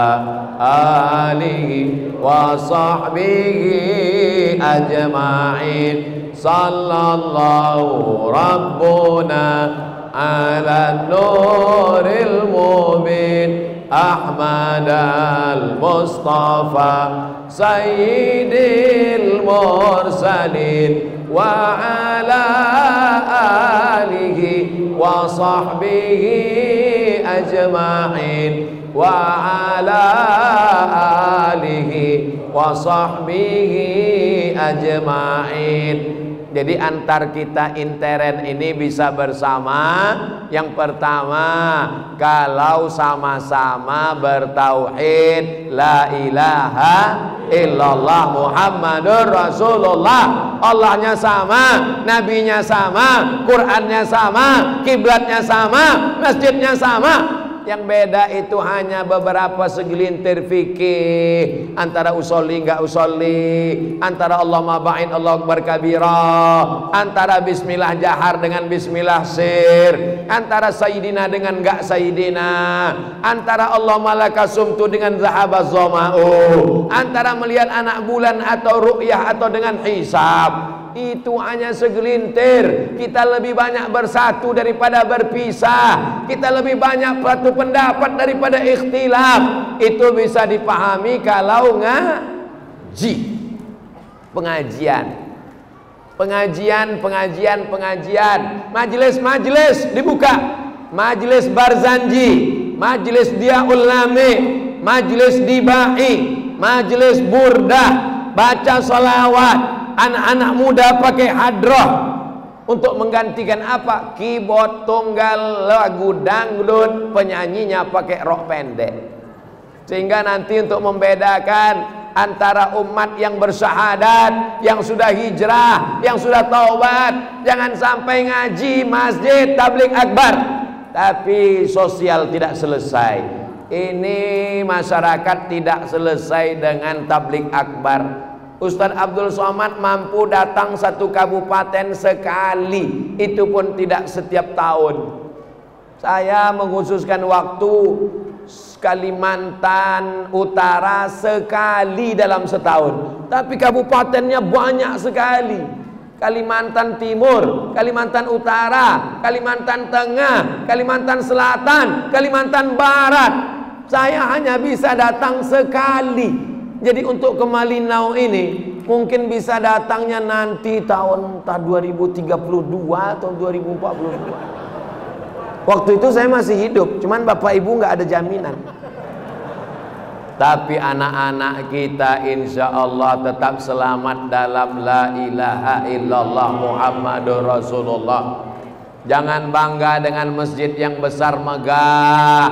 alihi wa sahbihi ajma'in. Sallallahu rabbuna ala nuril mubin Ahmad al-Mustafa sayyidil mursalin wa ala alihi wa sahbihi ajma'in wa ala alihi wa sahbihi ajma'in. Jadi antar kita intern ini bisa bersama. Yang pertama, kalau sama-sama bertauhid la ilaha illallah Muhammadur Rasulullah. Allahnya sama, nabinya sama, Qurannya sama, kiblatnya sama, masjidnya sama. Yang beda itu hanya beberapa segelintir fikih, antara usolli nggak usolli, antara Allah ma'ba'in Allah akbar kabira, antara bismillah jahar dengan bismillah sir, antara sayyidina dengan nggak sayyidina, antara Allah malaka sumtu dengan zahaba zoma'u, antara melihat anak bulan atau ru'yah atau dengan hisab. Itu hanya segelintir. Kita lebih banyak bersatu daripada berpisah. Kita lebih banyak satu pendapat daripada ikhtilaf. Itu bisa dipahami kalau ngaji. Pengajian. Majelis dibuka. Majelis Barzanji, majelis Diaul Lami, majelis Dibai, majelis Burdah, baca salawat. Anak-anak muda pakai hadroh untuk menggantikan apa? Keyboard, tunggal, lagu dangdut, penyanyinya pakai rok pendek. Sehingga nanti untuk membedakan antara umat yang bersyahadat, yang sudah hijrah, yang sudah taubat, jangan sampai ngaji masjid tabligh akbar tapi sosial tidak selesai. Ini masyarakat tidak selesai dengan tabligh akbar. Ustadz Abdul Somad mampu datang satu kabupaten sekali, itu pun tidak setiap tahun. Saya mengkhususkan waktu Kalimantan Utara sekali dalam setahun, tapi kabupatennya banyak sekali. Kalimantan Timur, Kalimantan Utara, Kalimantan Tengah, Kalimantan Selatan, Kalimantan Barat. Saya hanya bisa datang sekali. Jadi untuk ke Malinau ini mungkin bisa datangnya nanti tahun 2032 atau 2042. Waktu itu saya masih hidup, cuman bapak ibu nggak ada jaminan. Tapi anak-anak kita insya Allah tetap selamat dalam la ilaha illallah Muhammadur Rasulullah. Jangan bangga dengan masjid yang besar megah,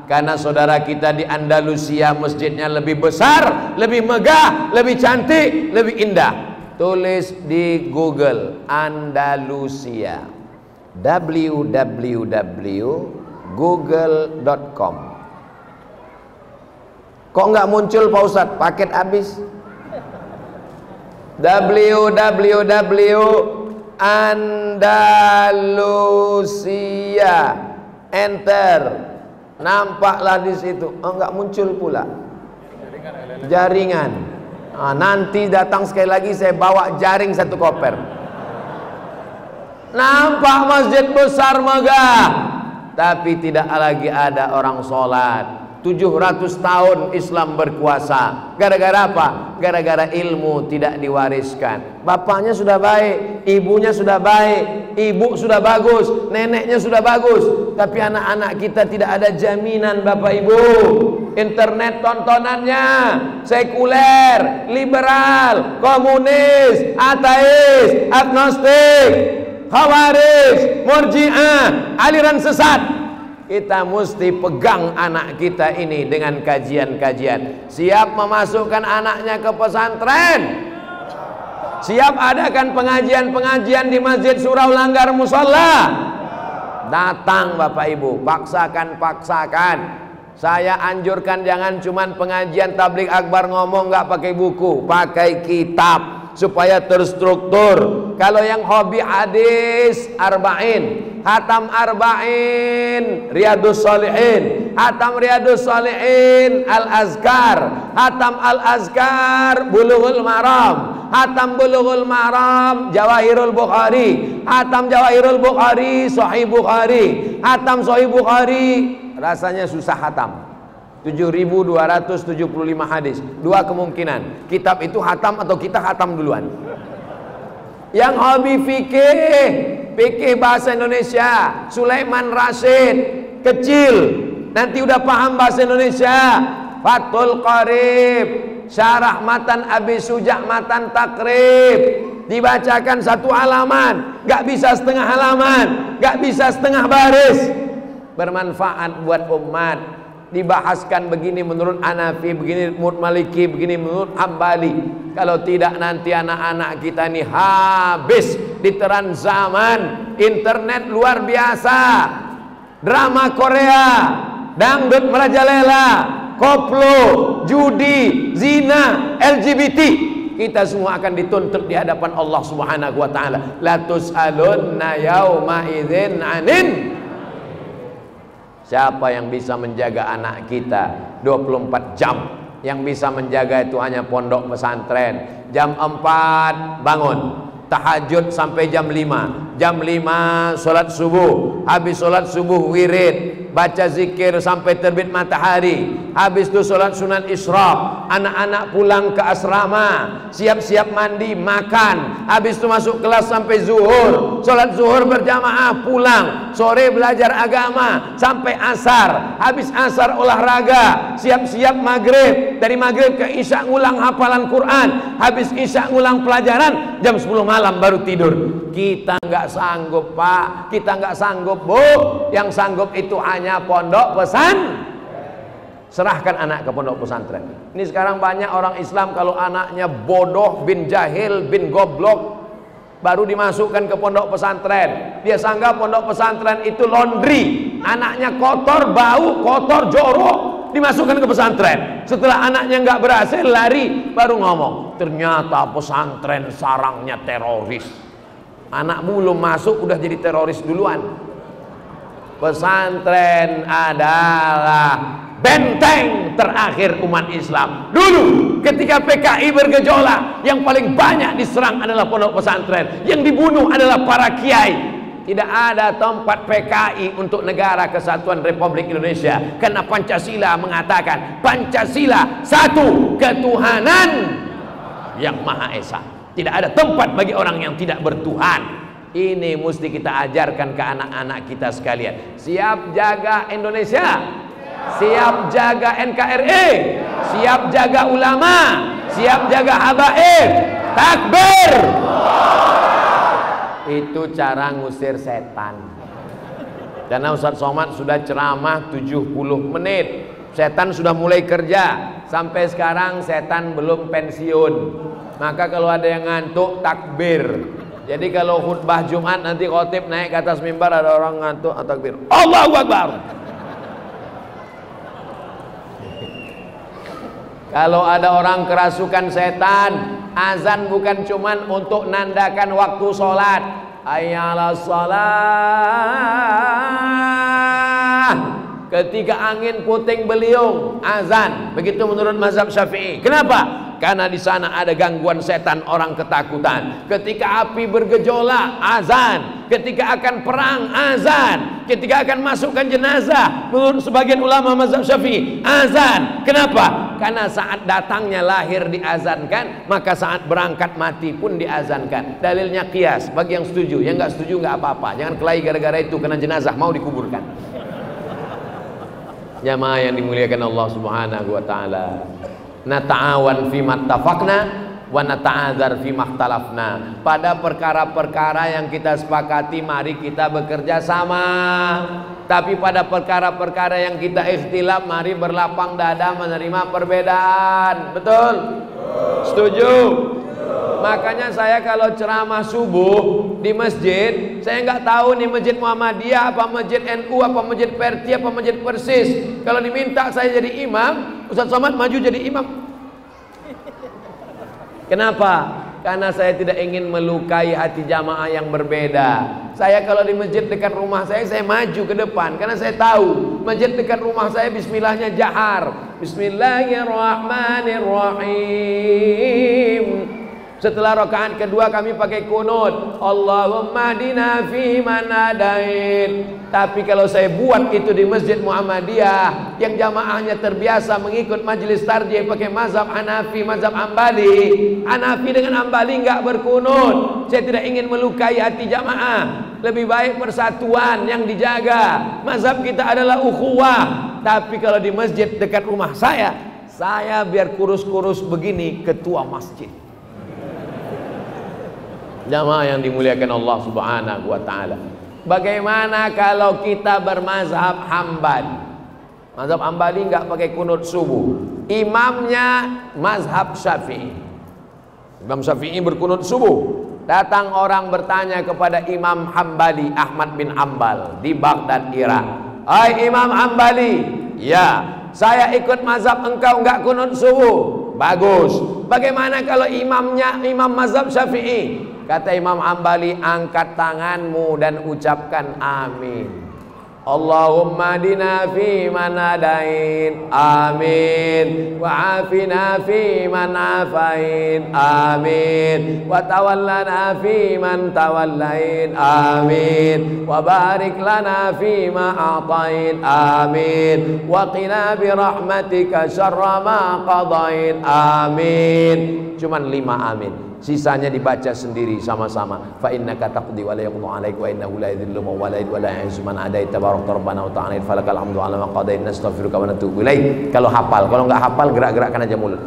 karena saudara kita di Andalusia masjidnya lebih besar, lebih megah, lebih cantik, lebih indah. Tulis di Google Andalusia, www.google.com. Kok nggak muncul Pak Ustadz? Paket habis. www.andalusia, enter. Nampaklah di situ. Oh, nggak muncul pula. Jaringan. Nah, nanti datang sekali lagi saya bawa jaring satu koper. Nampak masjid besar megah, tapi tidak lagi ada orang sholat. 700 tahun Islam berkuasa. Gara-gara apa? Gara-gara ilmu tidak diwariskan. Bapaknya sudah baik, ibunya sudah baik, ibu sudah bagus, neneknya sudah bagus, tapi anak-anak kita tidak ada jaminan Bapak Ibu. Internet tontonannya sekuler, liberal, komunis, ateis, agnostik, khawarij, murji'ah, aliran sesat. Kita mesti pegang anak kita ini dengan kajian-kajian. Siap memasukkan anaknya ke pesantren, siap adakan pengajian-pengajian di Masjid Surau Langgar Musholla. Datang Bapak Ibu, paksakan. Saya anjurkan jangan cuman pengajian tabligh akbar ngomong nggak pakai buku, pakai kitab supaya terstruktur. Kalau yang hobi hadis, arba'in, hatam arba'in, riyadus sholihin, hatam riyadus sholihin, al-azkar, hatam al-azkar, bulughul maram, hatam bulughul maram, jawahirul bukhari, hatam jawahirul bukhari, sahih bukhari, hatam sahih bukhari. Rasanya susah hatam. 7.275 hadis. Dua kemungkinan, kitab itu hatam atau kita hatam duluan. Yang hobi fikih bahasa Indonesia, Sulaiman Rashid, kecil, nanti udah paham bahasa Indonesia, Fathul Qarib, Syarah matan Abi Suja' matan Takrib, dibacakan satu halaman, gak bisa setengah halaman, gak bisa setengah baris. Bermanfaat buat umat. Dibahaskan begini menurut Hanafi, begini menurut Maliki, begini menurut Hambali. Kalau tidak nanti anak-anak kita ini habis ditelan zaman. Internet luar biasa, drama Korea, dangdut merajalela, koplo, judi, zina, LGBT. Kita semua akan dituntut di hadapan Allah Subhanahu wa taala. La tus'alunna yauma idzin 'anin. Siapa yang bisa menjaga anak kita 24 jam? Yang bisa menjaga itu hanya pondok pesantren. Jam 4 bangun, tahajud sampai jam 5. Jam 5 sholat subuh. Habis sholat subuh wirid, baca zikir sampai terbit matahari. Habis itu sholat sunat isyraq. Anak-anak pulang ke asrama, siap-siap mandi, makan. Habis itu masuk kelas sampai zuhur. Sholat zuhur berjamaah, pulang. Sore belajar agama sampai asar. Habis asar olahraga, siap-siap maghrib. Dari maghrib ke isya ngulang hafalan Quran. Habis isya ngulang pelajaran. Jam 10 malam baru tidur. Kita nggak sanggup, Pak. Kita nggak sanggup, Bu. Yang sanggup itu hanya pondok pesan. Serahkan anak ke pondok pesantren. Ini sekarang banyak orang Islam kalau anaknya bodoh, bin jahil, bin goblok, baru dimasukkan ke pondok pesantren. Dia sangka pondok pesantren itu laundry. Anaknya kotor, bau, kotor, jorok, dimasukkan ke pesantren. Setelah anaknya nggak berhasil lari, baru ngomong, ternyata pesantren sarangnya teroris. Anak belum masuk udah jadi teroris duluan. Pesantren adalah benteng terakhir umat Islam. Dulu ketika PKI bergejolak, yang paling banyak diserang adalah pondok pesantren, yang dibunuh adalah para kiai. Tidak ada tempat PKI untuk Negara Kesatuan Republik Indonesia, karena Pancasila mengatakan Pancasila satu, ketuhanan yang Maha Esa. Tidak ada tempat bagi orang yang tidak bertuhan. Ini mesti kita ajarkan ke anak-anak kita sekalian. Siap jaga Indonesia, siap jaga NKRI, siap jaga ulama, siap jaga habaib. Takbir. Itu cara ngusir setan. Karena Ustaz Somad sudah ceramah 70 menit. Setan sudah mulai kerja. Sampai sekarang setan belum pensiun. Maka kalau ada yang ngantuk, takbir. Jadi kalau khutbah Jumat nanti khotib naik ke atas mimbar, ada orang ngantuk, takbir, Allahu Akbar. Kalau ada orang kerasukan setan, azan bukan cuman untuk nandakan waktu sholat. Hayya 'alas shalah. Ketika angin puting beliung, azan. Begitu menurut mazhab Syafi'i. Kenapa? Karena di sana ada gangguan setan, orang ketakutan. Ketika api bergejolak, azan. Ketika akan perang, azan. Ketika akan masukkan jenazah, menurut sebagian ulama mazhab Syafi'i, azan. Kenapa? Karena saat datangnya lahir diazankan, maka saat berangkat mati pun diazankan. Dalilnya qiyas. Bagi yang setuju, yang nggak setuju nggak apa-apa. Jangan kelahi gara-gara itu, karena jenazah mau dikuburkan. Jamaah yang dimuliakan Allah Subhanahu wa taala. Nata'awan fi mattafaqna wa nata'adzar fi makhtalafna. Pada perkara-perkara yang kita sepakati, mari kita bekerja sama. Tapi pada perkara-perkara yang kita ikhtilaf, mari berlapang dada menerima perbedaan. Betul? Setuju? Makanya saya kalau ceramah subuh di masjid, saya nggak tahu nih masjid Muhammadiyah apa masjid NU apa masjid Perti apa masjid Persis. Kalau diminta saya jadi imam, Ustaz Somad maju jadi imam. Kenapa? Karena saya tidak ingin melukai hati jamaah yang berbeda. Saya kalau di masjid dekat rumah saya maju ke depan, karena saya tahu masjid dekat rumah saya bismillahnya jahar. Bismillahirrahmanirrahim. Setelah rakaat kedua kami pakai kunut, Allahumma hdina fi man hadait. Tapi kalau saya buat itu di Masjid Muhammadiyah yang jamaahnya terbiasa mengikut majelis tarjih pakai mazhab Hanafi, mazhab Hambali, Hanafi dengan Hambali enggak berkunut. Saya tidak ingin melukai hati jamaah. Lebih baik persatuan yang dijaga. Mazhab kita adalah ukhuwah. Tapi kalau di masjid dekat rumah saya Saya biar kurus-kurus begini ketua masjid. Jamaah yang dimuliakan Allah Subhanahu wa taala. Bagaimana kalau kita bermazhab Hambali? Mazhab Hambali enggak pakai kunut subuh. Imamnya mazhab Syafi'i. Imam Syafi'i berkunut subuh. Datang orang bertanya kepada Imam Hambali, Ahmad bin Hambal di Baghdad, Irak. "Hai Imam Hambali, ya, saya ikut mazhab engkau enggak kunut subuh." "Bagus. Bagaimana kalau imamnya imam mazhab Syafi'i?" Kata Imam Hambali, "Angkat tanganmu dan ucapkan amin. Allahumma dina fi man hadain, amin. Wa afina fi man afain, amin. Wa tawallana fi man tawallain, amin. Wa barik lana fi ma a'tain, amin. Wa qina bi rahmatika syarra ma qadain, amin." Cuman 5 amin. Sisanya dibaca sendiri sama-sama. Fa innaka taqdi wa la yuqda 'alaika wa innahu la yadhillu man walayta wa la yu'izzu man adait tabarakta rabbana wa ta'ala falakal hamdu 'ala ma qadait nastaghfiruka wa natubu ilaik. Kalau hafal, kalau enggak hafal gerak-gerakkan aja mulut.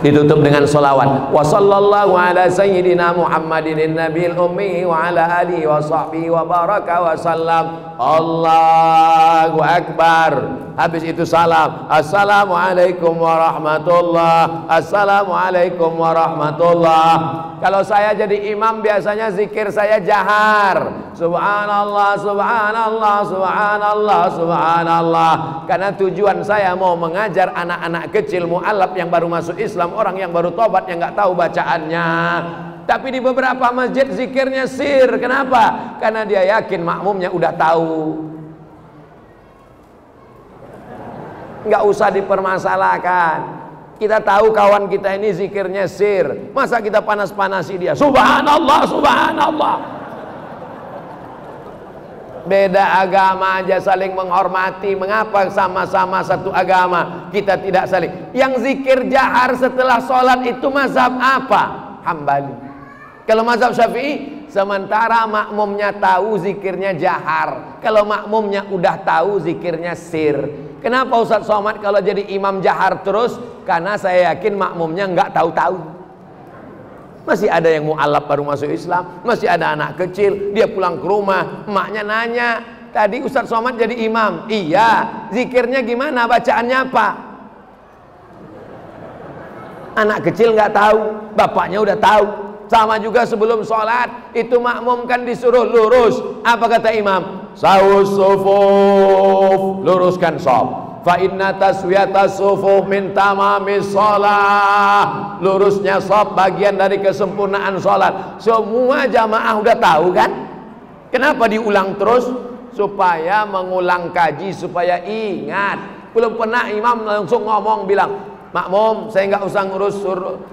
Ditutup dengan sholawat. Wa sallallahu ala sayyidina Muhammadin nabiyil ummi wa ala alihi wa sahbihi wa baraka wa sallam. Allahu akbar. Habis itu salam. Assalamualaikum warahmatullah. Assalamualaikum warahmatullah. Kalau saya jadi imam biasanya zikir saya jahar. Subhanallah, subhanallah, subhanallah, subhanallah. Karena tujuan saya mau mengajar anak-anak kecil mu'alaf yang baru masuk Islam, orang yang baru tobat yang nggak tahu bacaannya. Tapi di beberapa masjid zikirnya sir. Kenapa? Karena dia yakin makmumnya udah tahu. Nggak usah dipermasalahkan. Kita tahu kawan kita ini zikirnya sir. Masa kita panas-panasi dia? Subhanallah, subhanallah. Beda agama aja saling menghormati. Mengapa sama-sama satu agama kita tidak saling? Yang zikir jahar setelah sholat itu mazhab apa? Hambali. Kalau mazhab Syafi'i, sementara makmumnya tahu zikirnya jahar. Kalau makmumnya udah tahu zikirnya sir. Kenapa Ustaz Somad kalau jadi imam jahar terus? Karena saya yakin makmumnya nggak tahu-tahu. Masih ada yang mu'alaf baru masuk Islam, masih ada anak kecil, dia pulang ke rumah, emaknya nanya, "Tadi Ustaz Somad jadi imam." "Iya, zikirnya gimana? Bacaannya apa?" Anak kecil nggak tahu, bapaknya udah tahu. Sama juga sebelum sholat, itu makmum kan disuruh lurus. Apa kata imam? "Sawus sufuf," luruskan shaf. Fa inna taswiyatas sufuf min tamamis shalah. Lurusnya shaf bagian dari kesempurnaan sholat. Semua jamaah udah tahu kan? Kenapa diulang terus? Supaya mengulang kaji, supaya ingat. Belum pernah imam langsung ngomong bilang, "Makmum, saya nggak usah ngurus,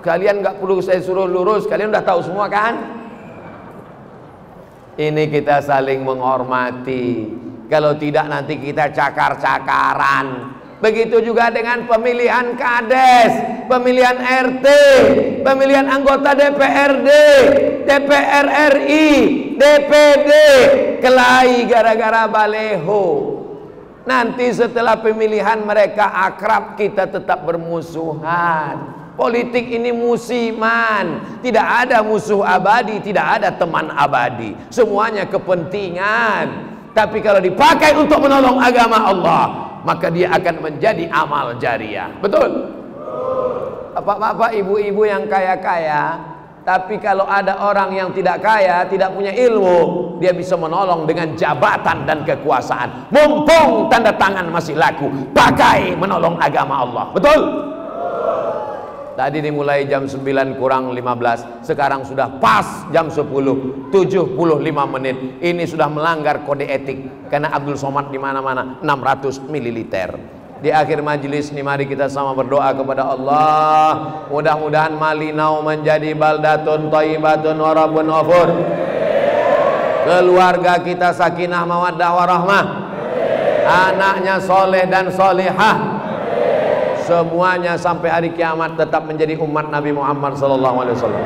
kalian nggak perlu saya suruh lurus, kalian udah tahu semua kan?" Ini kita saling menghormati. Kalau tidak nanti kita cakar-cakaran. Begitu juga dengan pemilihan kades, pemilihan RT, pemilihan anggota DPRD, DPR RI, DPD, kelahi gara-gara baleho. Nanti setelah pemilihan mereka akrab, kita tetap bermusuhan. Politik ini musiman. Tidak ada musuh abadi, tidak ada teman abadi. Semuanya kepentingan. Tapi kalau dipakai untuk menolong agama Allah, maka dia akan menjadi amal jariah. Betul? Bapak-bapak, ibu-ibu yang kaya-kaya, tapi kalau ada orang yang tidak kaya, tidak punya ilmu, dia bisa menolong dengan jabatan dan kekuasaan. Mumpung tanda tangan masih laku, pakai menolong agama Allah. Betul? Tadi dimulai jam 9 kurang 15, sekarang sudah pas jam 10, 75 menit. Ini sudah melanggar kode etik karena Abdul Somad di mana-mana 600 ml. Di akhir majelis ini mari kita sama berdoa kepada Allah. Mudah-mudahan Malinau menjadi baldatun thayyibatun wa rabbun ghafur. Keluarga kita sakinah mawaddah warahmah. Anaknya soleh dan solihah. Semuanya sampai hari kiamat tetap menjadi umat Nabi Muhammad sallallahu alaihi wasallam.